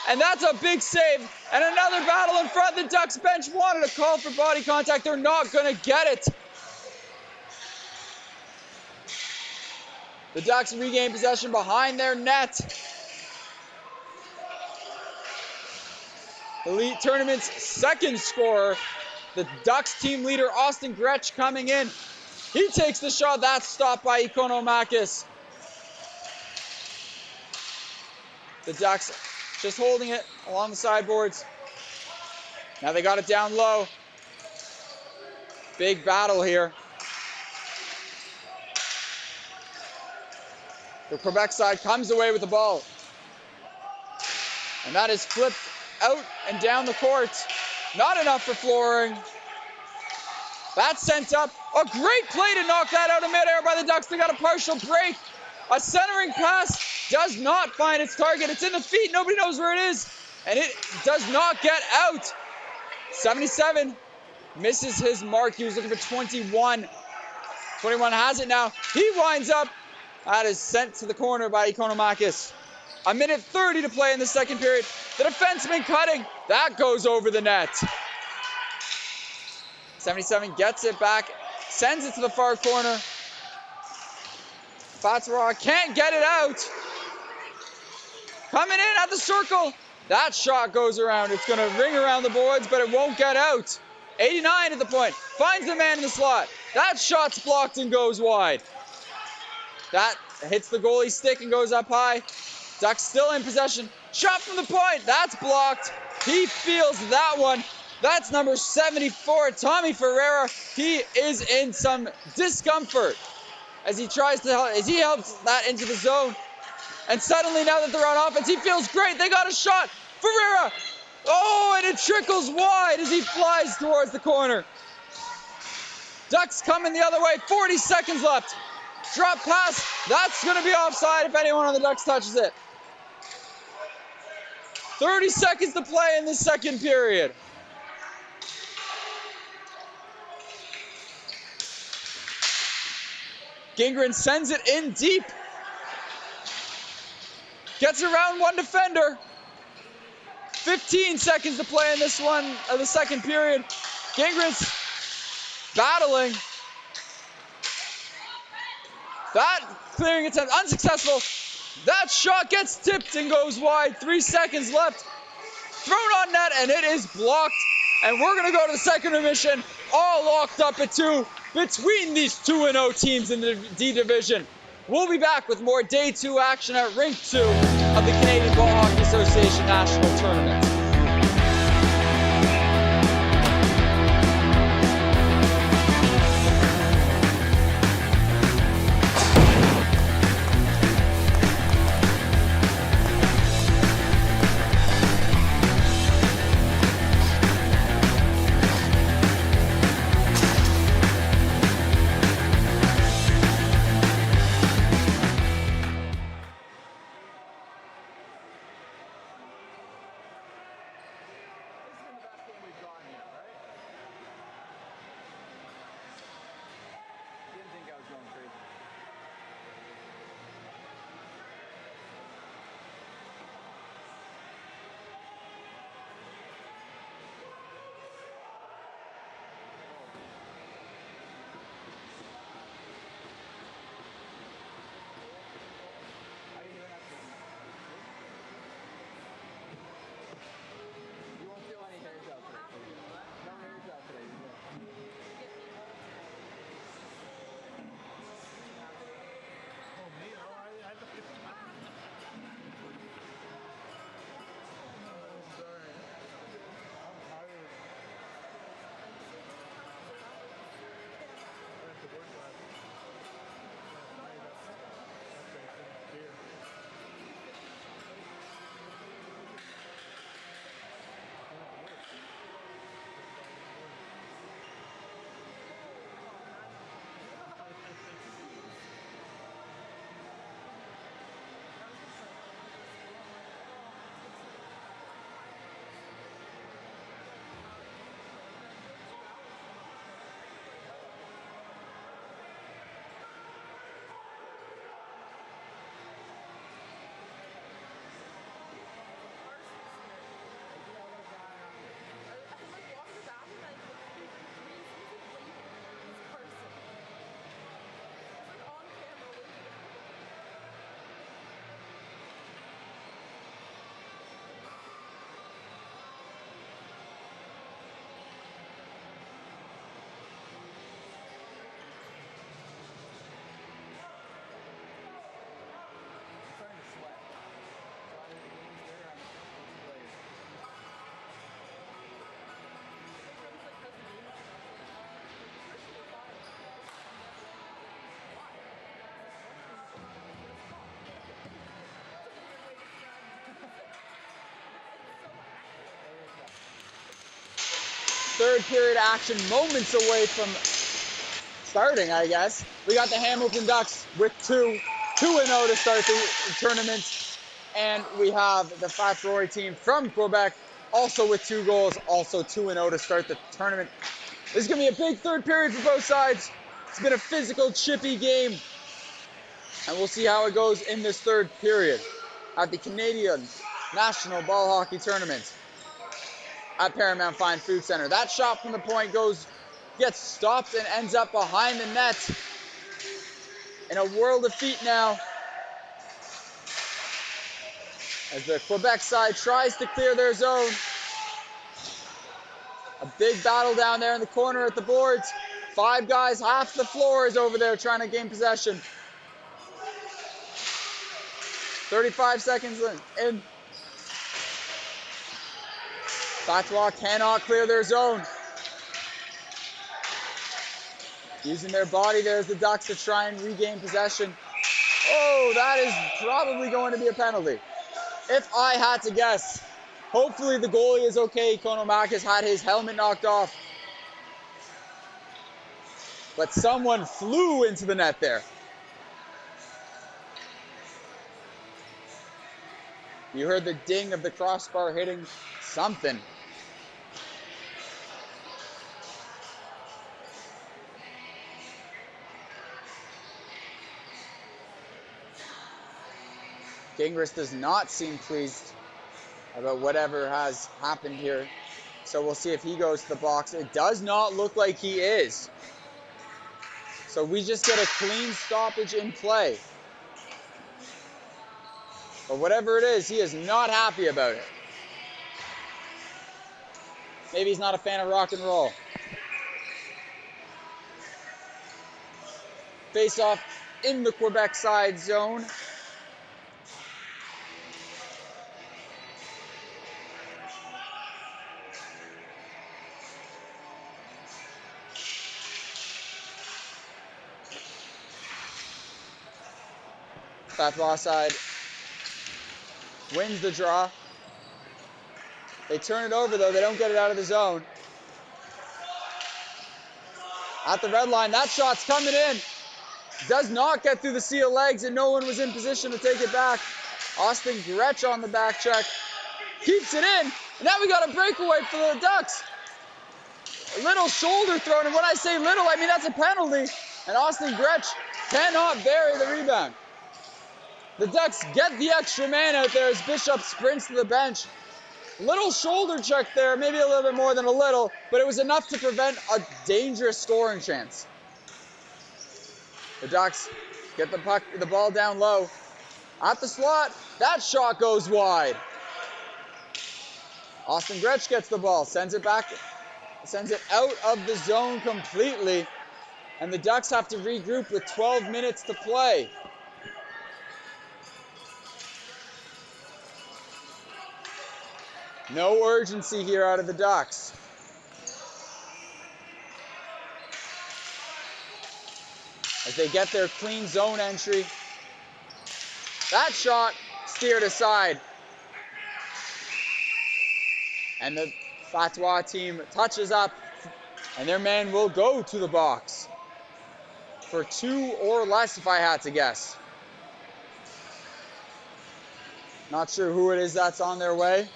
Speaker 1: and that's a big save. And another battle in front. The Ducks bench wanted a call for body contact. They're not going to get it. The Ducks regain possession behind their net. The league tournament's second scorer, the Ducks team leader, Austin Gretsch, coming in. He takes the shot. That's stopped by Ikonomakis. The Ducks just holding it along the sideboards. Now they got it down low. Big battle here. The Quebec side comes away with the ball. And that is flipped out and down the court. Not enough for flooring. That's sent up. A great play to knock that out of midair by the Ducks. They got a partial break. A centering pass does not find its target. It's in the feet. Nobody knows where it is. And it does not get out. 77 misses his mark. He was looking for 21. 21 has it now. He winds up. That is sent to the corner by Ikonomakis. 1:30 to play in the second period. The defenseman cutting. That goes over the net. 77 gets it back. Sends it to the far corner. Fatroy can't get it out. Coming in at the circle. That shot goes around. It's going to ring around the boards, but it won't get out. 89 at the point. Finds the man in the slot. That shot's blocked and goes wide. That hits the goalie's stick and goes up high. Ducks still in possession. Shot from the point. That's blocked. He feels that one. That's number 74, Tommy Ferreira. He is in some discomfort as he helps that into the zone. And suddenly, now that they're on offense, he feels great. They got a shot. Ferreira. Oh, and it trickles wide as he flies towards the corner. Ducks coming the other way. 40 seconds left. Drop pass. That's going to be offside if anyone on the Ducks touches it. 30 seconds to play in the second period. Gingren sends it in deep. Gets around one defender. 15 seconds to play in this one of the second period. Gingren's battling. That clearing attempt unsuccessful. That shot gets tipped and goes wide. 3 seconds left. Thrown on net and it is blocked. And we're going to go to the second intermission, all locked up at 2 between these 2-0 teams in the D Division. We'll be back with more Day 2 action at Rink 2 of the Canadian Ball Hockey Association National Tournament. third period action moments away from starting, I guess. We got the Hamilton Ducks with 2-0 to start the tournament. And we have the Fatroy team from Quebec also with 2 goals, also 2-0 to start the tournament. This is going to be a big third period for both sides. It's been a physical, chippy game. And we'll see how it goes in this third period at the Canadian National Ball Hockey Tournament at Paramount Fine Food Center. That shot from the point gets stopped and ends up behind the net. In a world of feet now, as the Quebec side tries to clear their zone. A big battle down there in the corner at the boards. 5 guys, half the floor is over there trying to gain possession. 35 seconds in. Fatroy cannot clear their zone. Using their body there as the Ducks to try and regain possession. Oh, that is probably going to be a penalty. If I had to guess, hopefully the goalie is okay. Konomakis had his helmet knocked off. But someone flew into the net there. You heard the ding of the crossbar hitting something. Gingras does not seem pleased about whatever has happened here. So we'll see if he goes to the box. It does not look like he is. So we just get a clean stoppage in play. But whatever it is, he is not happy about it. Maybe he's not a fan of rock and roll. Face off in the Quebec side zone. Fatroy side wins the draw. They turn it over though, they don't get it out of the zone. At the red line, that shot's coming in. Does not get through the sea of legs and no one was in position to take it back. Austin Gretsch on the back check. Keeps it in. And now we got a breakaway for the Ducks. A little shoulder thrown, and when I say little, I mean that's a penalty. And Austin Gretsch cannot bury the rebound. The Ducks get the extra man out there as Bishop sprints to the bench. Little shoulder check there, maybe a little bit more than a little, but it was enough to prevent a dangerous scoring chance. The Ducks get the ball down low. At the slot, that shot goes wide. Austin Gretsch gets the ball, sends it back, sends it out of the zone completely, and the Ducks have to regroup with 12 minutes to play. No urgency here out of the Ducks. As they get their clean zone entry. That shot steered aside. And the Fatroy team touches up, and their man will go to the box for 2 or less, if I had to guess. Not sure who it is that's on their way.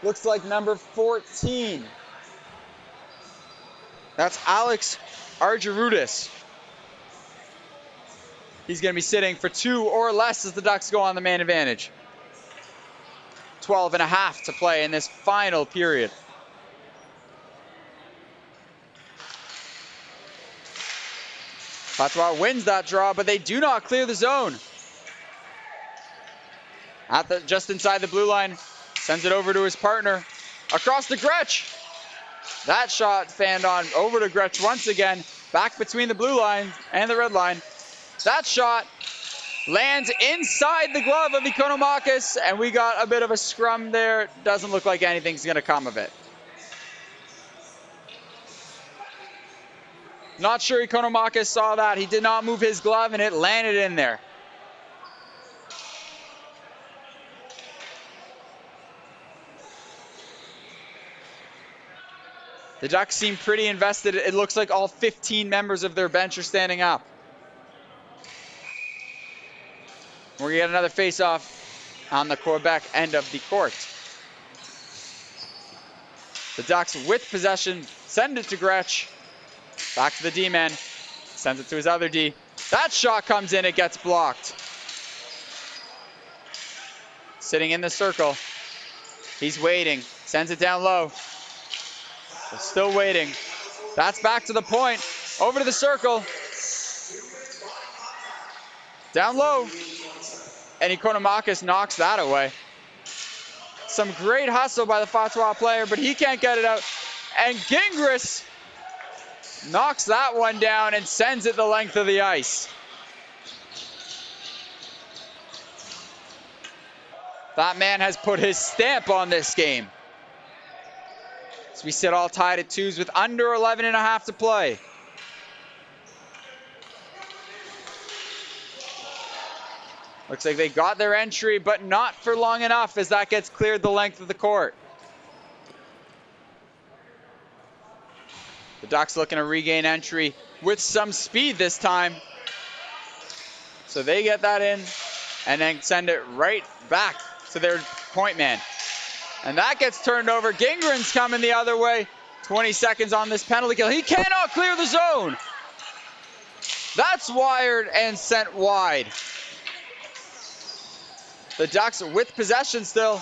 Speaker 1: Looks like number 14. That's Alex Argyroutis. He's going to be sitting for 2 or less as the Ducks go on the man advantage. 12 and a half to play in this final period. Fatroy wins that draw, but they do not clear the zone. Just inside the blue line, sends it over to his partner. Across to Gretsch. That shot fanned on over to Gretsch once again. Back between the blue line and the red line. That shot lands inside the glove of Ikonomakis, and we got a bit of a scrum there. Doesn't look like anything's going to come of it. Not sure Ikonomakis saw that. He did not move his glove, and it landed in there. The Ducks seem pretty invested. It looks like all 15 members of their bench are standing up. We're going to get another face-off on the Quebec end of the court. The Ducks with possession send it to Gretsch. Back to the D-man. Sends it to his other D. That shot comes in. It gets blocked. Sitting in the circle. He's waiting. Sends it down low. They're still waiting. That's back to the point. Over to the circle. Down low. And Ikonomakis knocks that away. Some great hustle by the Fatroy player, but he can't get it out. And Gingras knocks that one down and sends it the length of the ice. That man has put his stamp on this game. So we sit all tied at 2s with under 11 and a half to play. Looks like they got their entry, but not for long enough as that gets cleared the length of the court. The Ducks looking to regain entry with some speed this time. So they get that in and then send it right back to their point man. And that gets turned over. Gingren's coming the other way. 20 seconds on this penalty kill. He cannot clear the zone. That's wired and sent wide. The Ducks with possession still.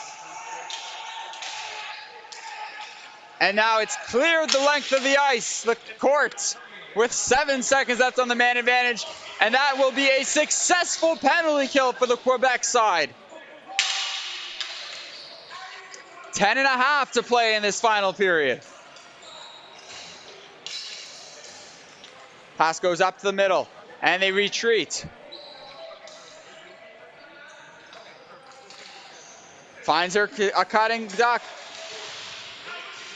Speaker 1: And now it's cleared the length of the ice, the court, with 7 seconds left on the man advantage. And that will be a successful penalty kill for the Quebec side. 10 and a half to play in this final period. Pass goes up to the middle, and they retreat. Finds her a cutting duck.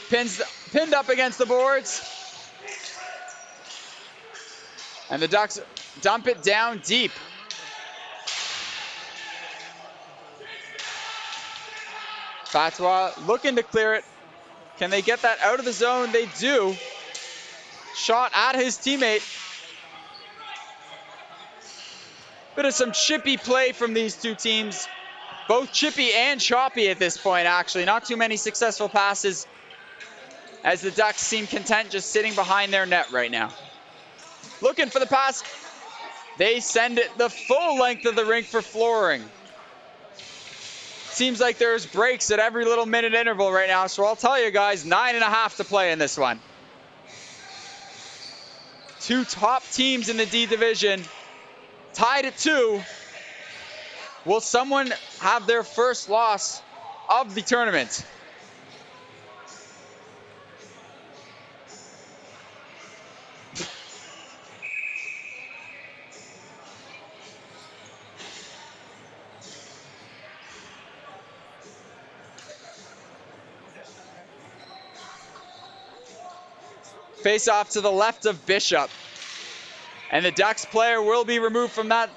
Speaker 1: Pinned up against the boards. And the Ducks dump it down deep. Fatroy looking to clear it. Can they get that out of the zone? They do. Shot at his teammate. Bit of some chippy play from these two teams. Both chippy and choppy at this point, actually. Not too many successful passes as the Ducks seem content just sitting behind their net right now. Looking for the pass. They send it the full length of the rink for flooring. Seems like there's breaks at every little minute interval right now, so I'll tell you guys, 9 and a half to play in this one. Two top teams in the D division, tied at 2. Will someone have their first loss of the tournament? Face off to the left of Bishop. And the Ducks player will be removed from that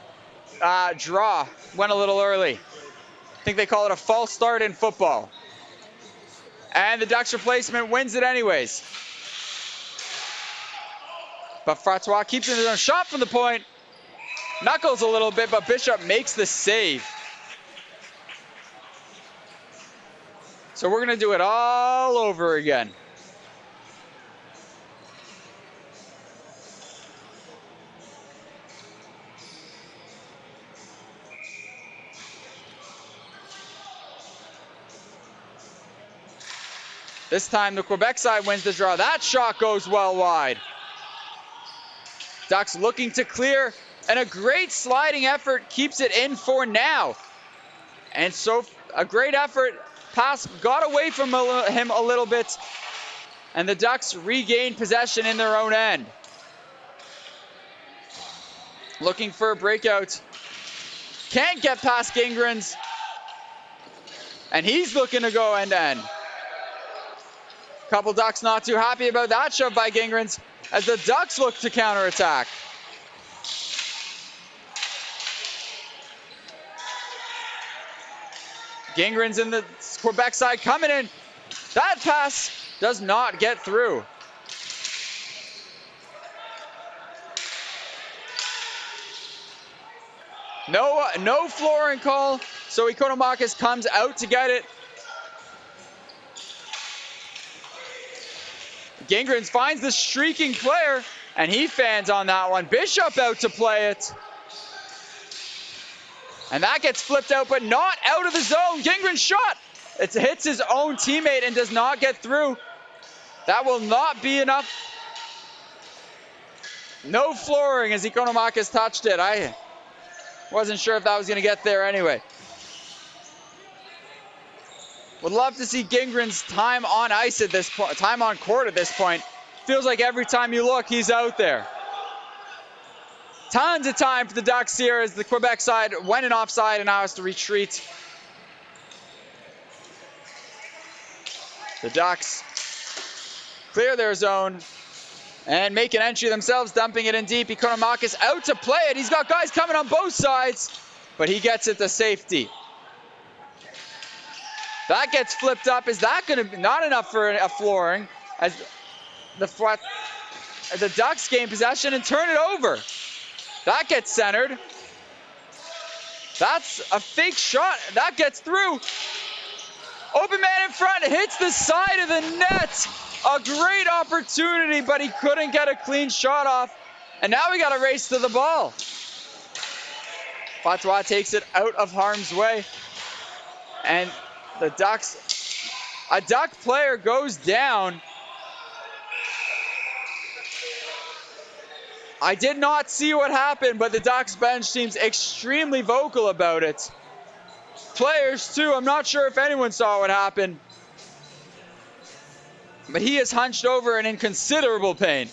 Speaker 1: draw. Went a little early. I think they call it a false start in football. And the Ducks replacement wins it anyways. But Fatroy keeps it in a shot from the point. Knuckles a little bit, but Bishop makes the save. So we're going to do it all over again. This time the Quebec side wins the draw. That shot goes well wide. Ducks looking to clear, and a great sliding effort keeps it in for now. And so a great effort. Pass got away from him a little bit, and the Ducks regain possession in their own end. Looking for a breakout. Can't get past Gingrens. And he's looking to go end to end. Couple Ducks not too happy about that shove by Gingrens as the Ducks look to counterattack. Gingrens in the Quebec side coming in. That pass does not get through. No flooring call, so Ikonomachus comes out to get it. Gingrens finds the streaking player, and he fans on that one. Bishop out to play it. And that gets flipped out, but not out of the zone. Gingren's shot. It hits his own teammate and does not get through. That will not be enough. No flooring as Ikonomachus touched it. I wasn't sure if that was going to get there anyway. Would love to see Gingren's time on ice at this point, time on court at this point. Feels like every time you look, he's out there. Tons of time for the Ducks here as the Quebec side went in offside and now has to retreat. The Ducks clear their zone and make an entry themselves, dumping it in deep. Ikonomachus out to play it. He's got guys coming on both sides, but he gets it to safety. That gets flipped up. Is that going to be not enough for a flooring as the Ducks gain possession and turn it over? That gets centered. That's a fake shot. That gets through. Open man in front, hits the side of the net. A great opportunity, but he couldn't get a clean shot off. And now we got to race to the ball. Fatroy takes it out of harm's way. And the Ducks, a Duck player goes down. I did not see what happened, but the Ducks bench seems extremely vocal about it. Players too, I'm not sure if anyone saw what happened. But he is hunched over and in considerable pain.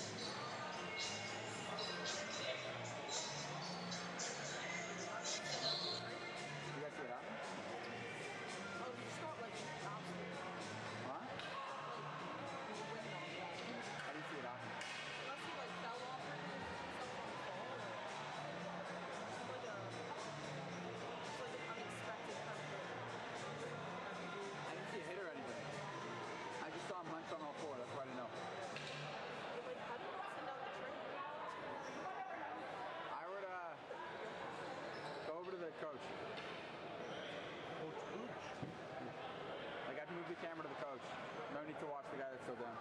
Speaker 2: Coach. Like, I'd move the camera to the coach. No need to watch the guy that's still down.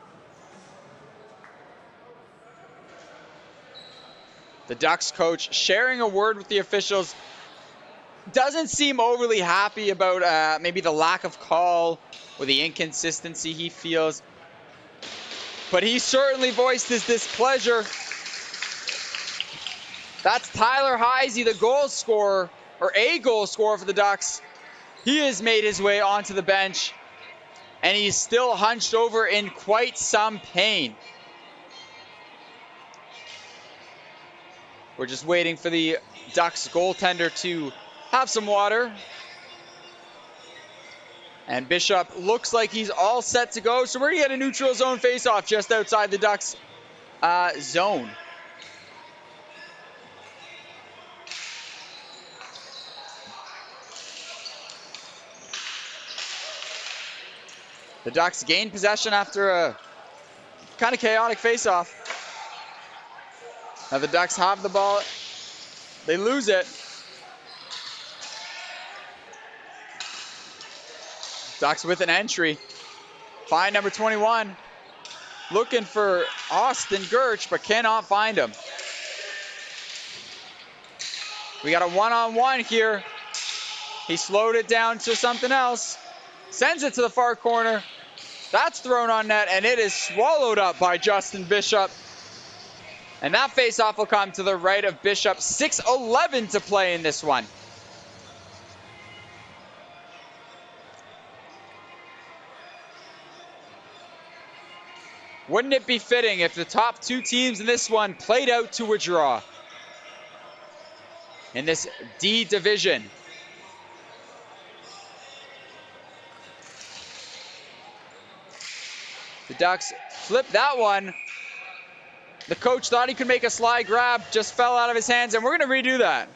Speaker 1: The Ducks coach sharing a word with the officials. Doesn't seem overly happy about maybe the lack of call or the inconsistency he feels. But he certainly voiced his displeasure. That's Tyler Heisey, the goal scorer. Or a goal scorer for the Ducks. He has made his way onto the bench, and he's still hunched over in quite some pain. We're just waiting for the Ducks goaltender to have some water. And Bishop looks like he's all set to go. So we're going to get a neutral zone faceoff just outside the Ducks zone. The Ducks gain possession after a kind of chaotic faceoff. Now the Ducks have the ball. They lose it. Ducks with an entry. Find number 21. Looking for Austin Gertch, but cannot find him. We got a one-on-one here. He slowed it down to something else. Sends it to the far corner. That's thrown on net, and it is swallowed up by Justin Bishop. And that faceoff will come to the right of Bishop. 6:11 to play in this one. Wouldn't it be fitting if the top two teams in this one played out to a draw? In this D division. The Ducks flip that one. The coach thought he could make a slide grab, just fell out of his hands, and we're going to redo that.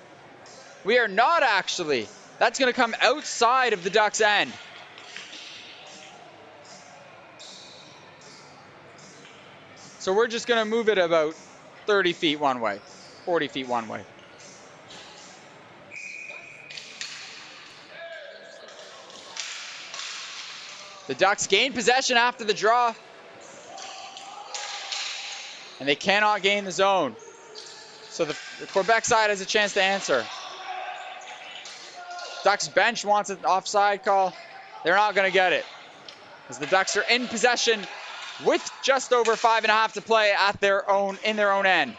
Speaker 1: We are not actually. That's going to come outside of the Ducks' end. So we're just going to move it about 30 feet one way, 40 feet one way. The Ducks gain possession after the draw. And they cannot gain the zone. So the Quebec side has a chance to answer. Ducks bench wants an offside call. They're not going to get it, as the Ducks are in possession with just over 5.5 to play in their own end.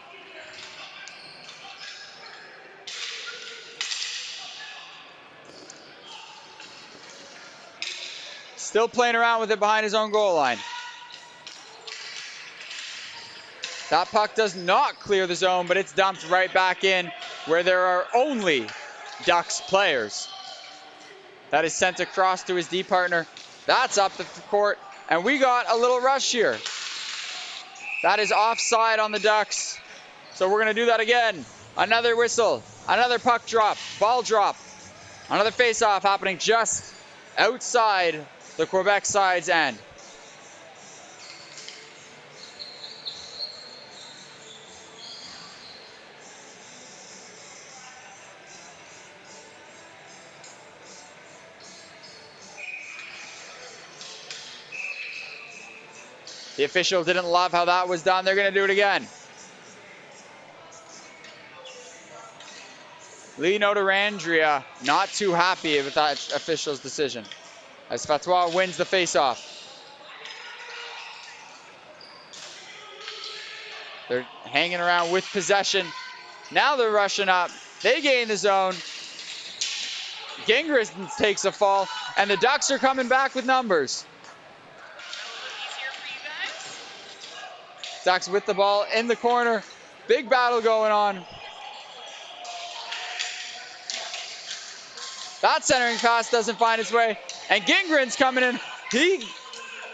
Speaker 1: Still playing around with it behind his own goal line. That puck does not clear the zone, but it's dumped right back in where there are only Ducks players. That is sent across to his D partner. That's up the court, and we got a little rush here. That is offside on the Ducks. So we're going to do that again. Another whistle, another puck drop, ball drop. Another face-off happening just outside the Quebec side's end. The official didn't love how that was done. They're going to do it again. Lino Durandria not too happy with that official's decision, as Fatroy wins the faceoff. They're hanging around with possession. Now they're rushing up. They gain the zone. Gingras takes a fall, and the Ducks are coming back with numbers. Ducks with the ball in the corner. Big battle going on. That centering pass doesn't find its way. And Gingren's coming in. He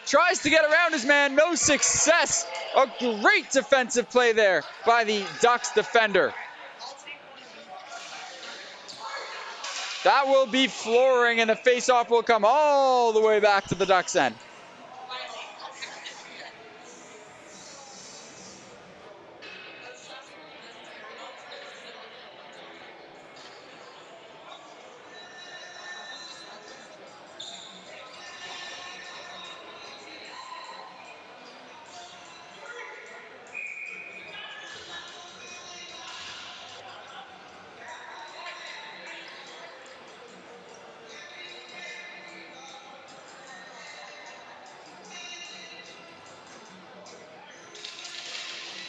Speaker 1: tries to get around his man. No success. A great defensive play there by the Ducks defender. That will be flooring, and the faceoff will come all the way back to the Ducks end.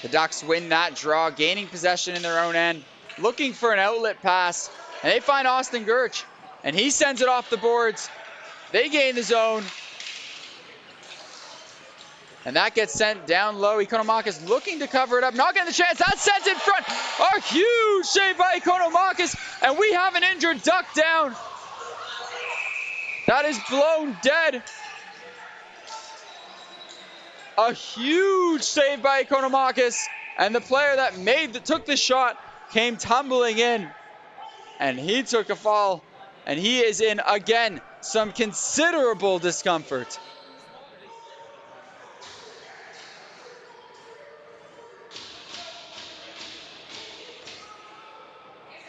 Speaker 1: The Ducks win that draw, gaining possession in their own end, looking for an outlet pass, and they find Austin Gertch, and he sends it off the boards. They gain the zone, and that gets sent down low. Ikonomakis looking to cover it up, not getting the chance. That's sent in front. A huge save by Ikonomakis, and we have an injured Duck down. That is blown dead. A huge save by Ikonomakis, and the player that took the shot came tumbling in, and he took a fall, and he is in, again, some considerable discomfort.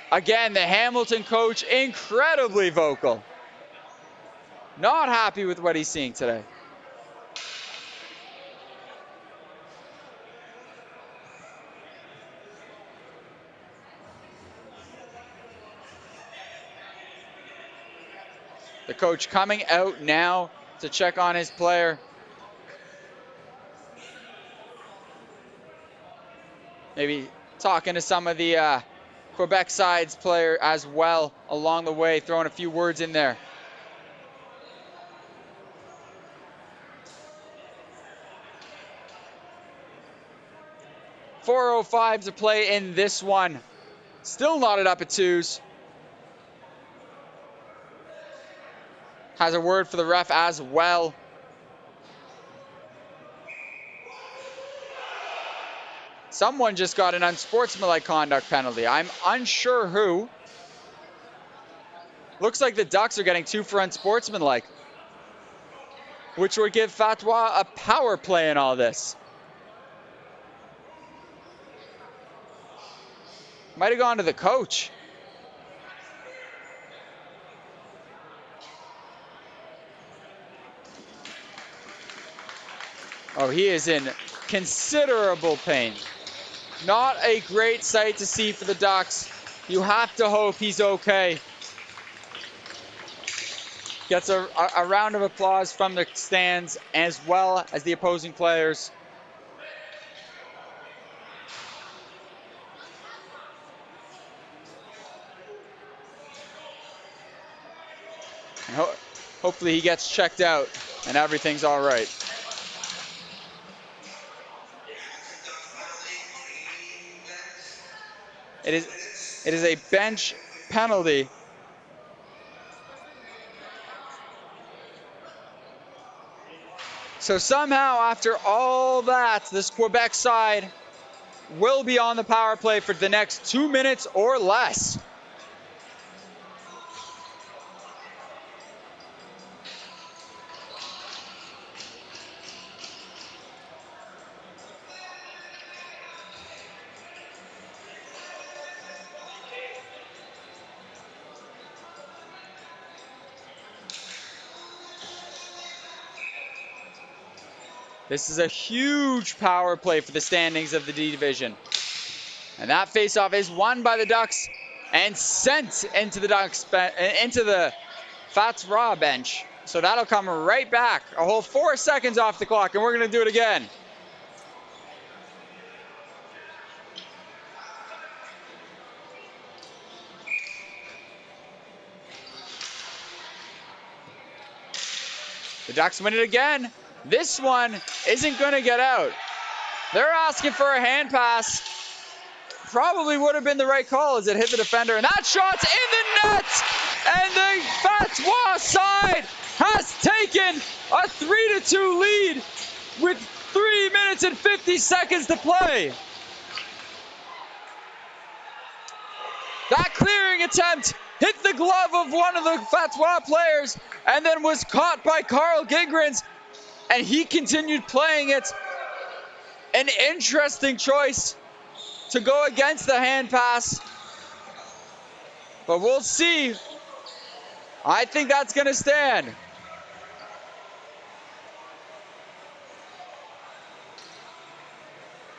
Speaker 1: Again, the Hamilton coach, incredibly vocal. Not happy with what he's seeing today. The coach coming out now to check on his player. Maybe talking to some of the Quebec side's player as well along the way, throwing a few words in there. .405 to play in this one. Still knotted up at 2s. Has a word for the ref as well. Someone just got an unsportsmanlike conduct penalty. I'm unsure who. Looks like the Ducks are getting 2 for unsportsmanlike, which would give Fatroy a power play in all this. Might have gone to the coach. Oh, he is in considerable pain. Not a great sight to see for the Ducks. You have to hope he's okay. Gets a round of applause from the stands as well as the opposing players. And hopefully he gets checked out and everything's all right. It is a bench penalty. So somehow, after all that, this Quebec side will be on the power play for the next 2 minutes or less. This is a huge power play for the standings of the D division. And that faceoff is won by the Ducks and sent into the Fatroy bench. So that'll come right back. A whole 4 seconds off the clock, and we're going to do it again. The Ducks win it again. This one isn't going to get out. They're asking for a hand pass. Probably would have been the right call as it hit the defender. And that shot's in the net. And the Fatroy side has taken a 3-2 lead with 3 minutes and 50 seconds to play. That clearing attempt hit the glove of one of the Fatroy players and then was caught by Carl Gingrens. And he continued playing it. An interesting choice to go against the hand pass. But we'll see. I think that's going to stand.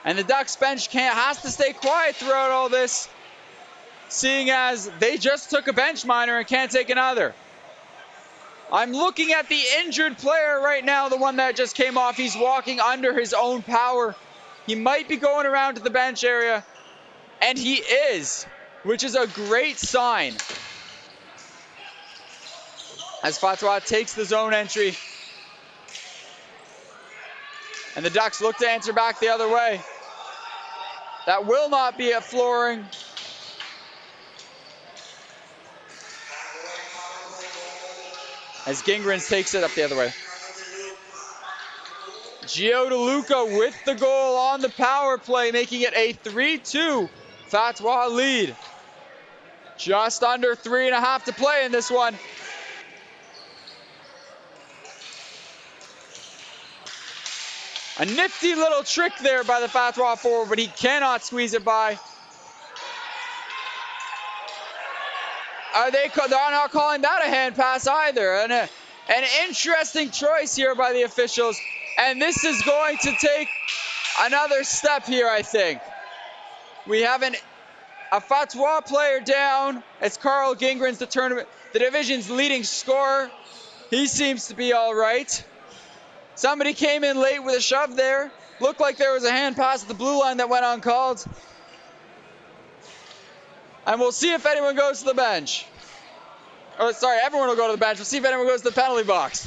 Speaker 1: And the Ducks bench has to stay quiet throughout all this, seeing as they just took a bench minor and can't take another. I'm looking at the injured player right now, the one that just came off. He's walking under his own power. He might be going around to the bench area, and he is, which is a great sign. As Fatroy takes the zone entry, and the Ducks look to answer back the other way. That will not be a flooring. As Gingrens takes it up the other way. Gio DeLuca with the goal on the power play, making it a 3-2 Fatroy lead. Just under 3.5 to play in this one. A nifty little trick there by the Fatroy forward, but he cannot squeeze it by. They're not calling that a hand pass either. And an interesting choice here by the officials. And this is going to take another step here, I think. We have a Fatroy player down. It's Carl Gingrens, the division's leading scorer. He seems to be all right. Somebody came in late with a shove there. Looked like there was a hand pass at the blue line that went uncalled. And we'll see if anyone goes to the bench. Oh, sorry, everyone will go to the bench. We'll see if anyone goes to the penalty box.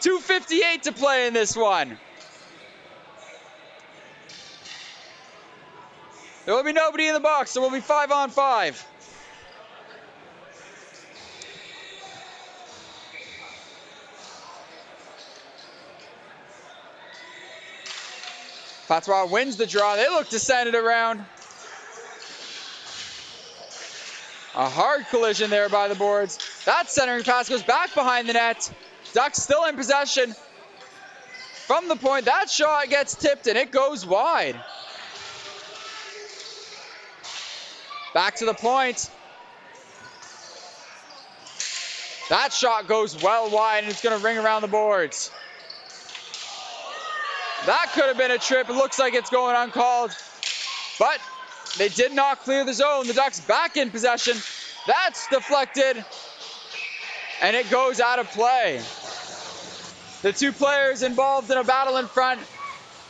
Speaker 1: 2:58 to play in this one. There will be nobody in the box. There will be 5-on-5. Fatroy wins the draw. They look to send it around. A hard collision there by the boards. That centering pass goes back behind the net. Ducks still in possession. From the point, that shot gets tipped and it goes wide. Back to the point. That shot goes well wide and it's going to ring around the boards. That could have been a trip. It looks like it's going uncalled. But they did not clear the zone. The Ducks back in possession. That's deflected. And it goes out of play. The two players involved in a battle in front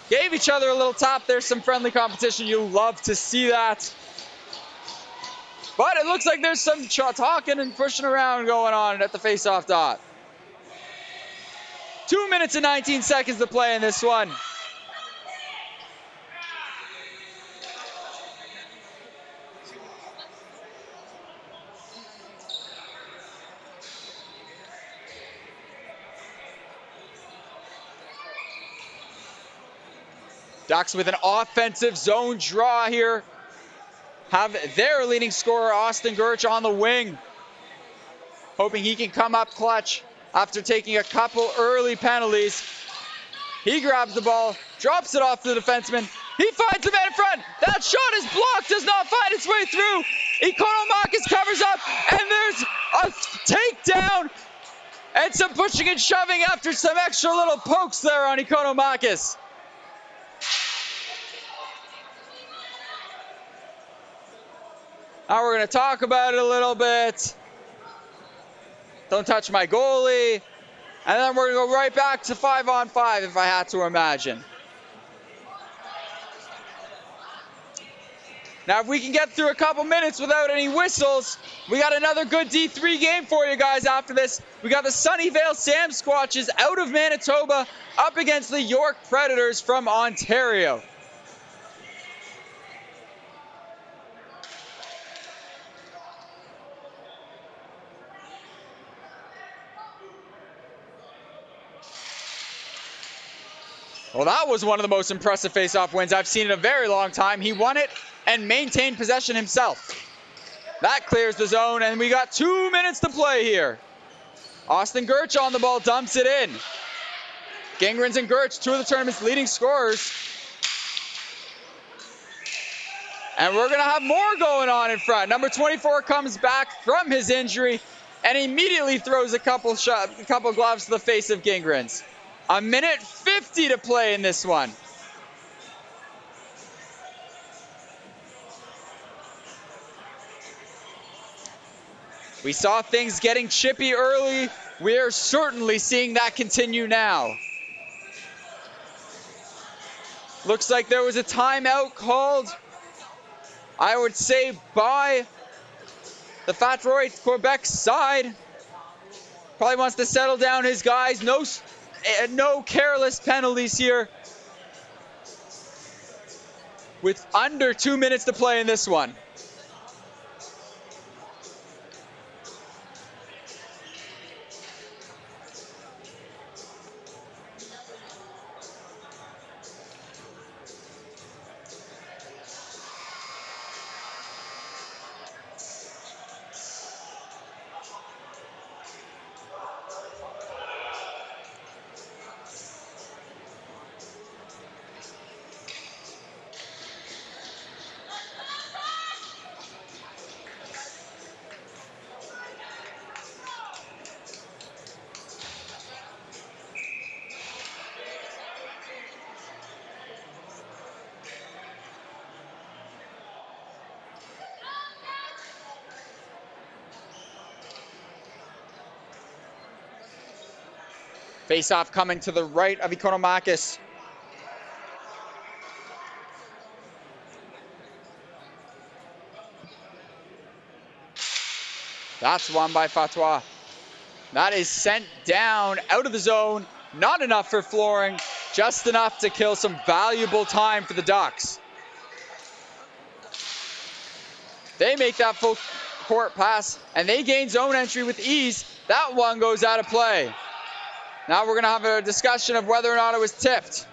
Speaker 1: gave each other a little tap. There's some friendly competition. You love to see that. But it looks like there's some talking and pushing around going on at the face-off dot. 2 minutes and 19 seconds to play in this one. Ducks with an offensive zone draw here. Have their leading scorer, Austin Gerch, on the wing. Hoping he can come up clutch after taking a couple early penalties. He grabs the ball, drops it off to the defenseman. He finds the man in front. That shot is blocked, does not find its way through. Ikonomakis covers up, and there's a takedown and some pushing and shoving after some extra little pokes there on Ikonomakis. Now we're going to talk about it a little bit. Don't touch my goalie. And then we're going to go right back to 5-on-5 if I had to imagine. Now if we can get through a couple minutes without any whistles, we got another good D3 game for you guys after this. We got the Sunnyvale Sam Squatches out of Manitoba up against the York Predators from Ontario. Well, that was one of the most impressive face-off wins I've seen in a very long time. He won it and maintained possession himself. That clears the zone, and we got 2 minutes to play here. Austin Gerch on the ball, dumps it in. Gingrens and Gerch, two of the tournament's leading scorers. And we're going to have more going on in front. Number 24 comes back from his injury and immediately throws a couple gloves to the face of Gingrens. 1:50 to play in this one. We saw things getting chippy early. We are certainly seeing that continue now. Looks like there was a timeout called, I would say, by the Fatroy Quebec side. Probably wants to settle down his guys. No careless penalties here. With under 2 minutes to play in this one. Face-off coming to the right of Ikonomakis. That's won by Fatroy. That is sent down out of the zone. Not enough for flooring, just enough to kill some valuable time for the Ducks. They make that full court pass, and they gain zone entry with ease. That one goes out of play. Now we're going to have a discussion of whether or not it was tipped.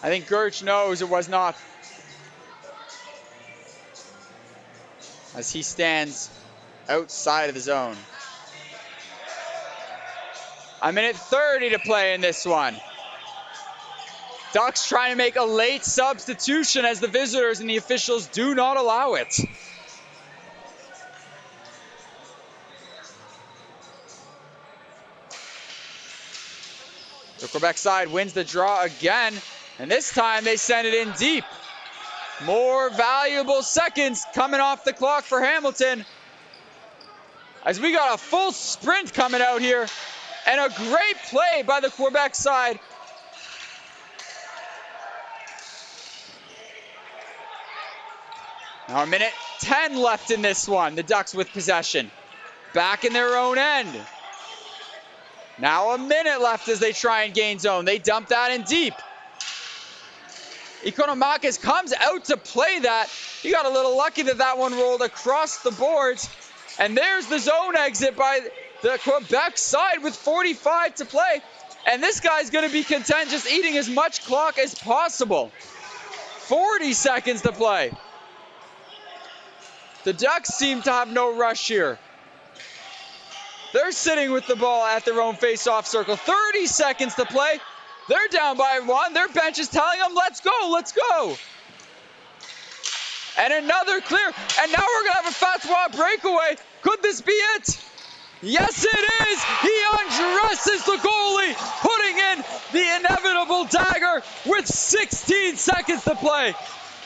Speaker 1: I think Gerch knows it was not, as he stands outside of the zone. 1:30 to play in this one. Ducks trying to make a late substitution as the visitors and the officials do not allow it. The Quebec side wins the draw again, and this time they send it in deep. More valuable seconds coming off the clock for Hamilton, as we got a full sprint coming out here, and a great play by the Quebec side. Now a minute 10 left in this one. The Ducks with possession. Back in their own end. Now a minute left as they try and gain zone. They dump that in deep. Economakis comes out to play that. He got a little lucky that that one rolled across the boards. And there's the zone exit by the Quebec side with 45 to play. And this guy's going to be content just eating as much clock as possible. 40 seconds to play. The Ducks seem to have no rush here. They're sitting with the ball at their own face-off circle. 30 seconds to play. They're down by one. Their bench is telling them, let's go, let's go. And another clear. And now we're going to have a Fatroy breakaway. Could this be it? Yes, it is. He undresses the goalie, putting in the inevitable dagger with 16 seconds to play.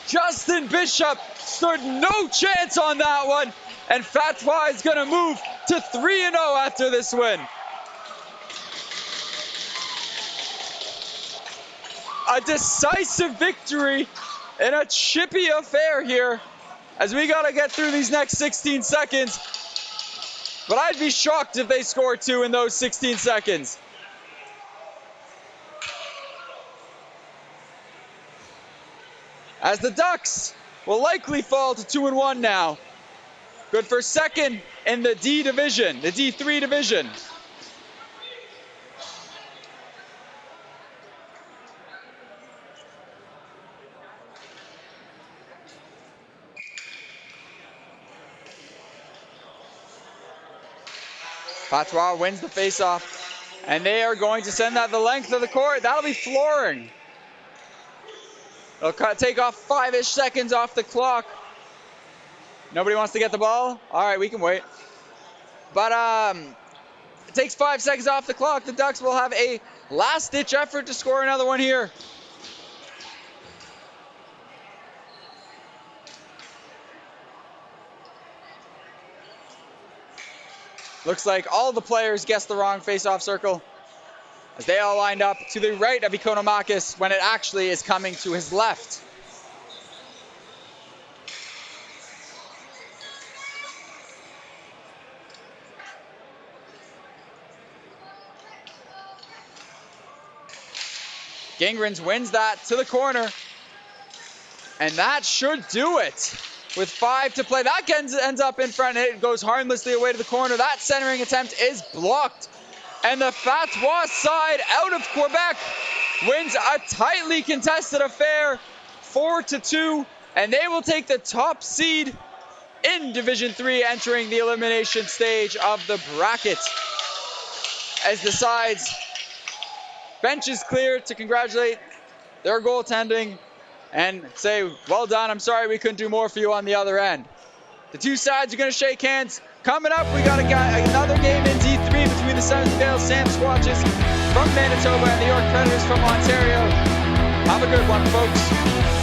Speaker 1: Justin Bishop stood no chance on that one. And Fatroy is going to move to 3-0 after this win. A decisive victory in a chippy affair here, as we got to get through these next 16 seconds. But I'd be shocked if they score 2 in those 16 seconds. As the Ducks will likely fall to 2-1 now. Good for second in the D division, the D3 division. Fatroy wins the faceoff, and they are going to send that the length of the court. That'll be flooring. They'll take off 5-ish seconds off the clock. Nobody wants to get the ball? All right, we can wait. But it takes 5 seconds off the clock. The Ducks will have a last-ditch effort to score another one here. Looks like all the players guessed the wrong face-off circle, as they all lined up to the right of Economakis when it actually is coming to his left. Gingrens wins that to the corner, and that should do it. With 5 to play, that ends up in front. It goes harmlessly away to the corner. That centering attempt is blocked. And the Fatroy side out of Quebec wins a tightly contested affair, 4-2. And they will take the top seed in Division 3, entering the elimination stage of the bracket. As the sides bench is clear to congratulate their goaltending and say, well done, I'm sorry we couldn't do more for you on the other end. The two sides are going to shake hands. Coming up, we got another game in D3 between the Seventh Vale Sam Squatches from Manitoba and the York Predators from Ontario. Have a good one, folks.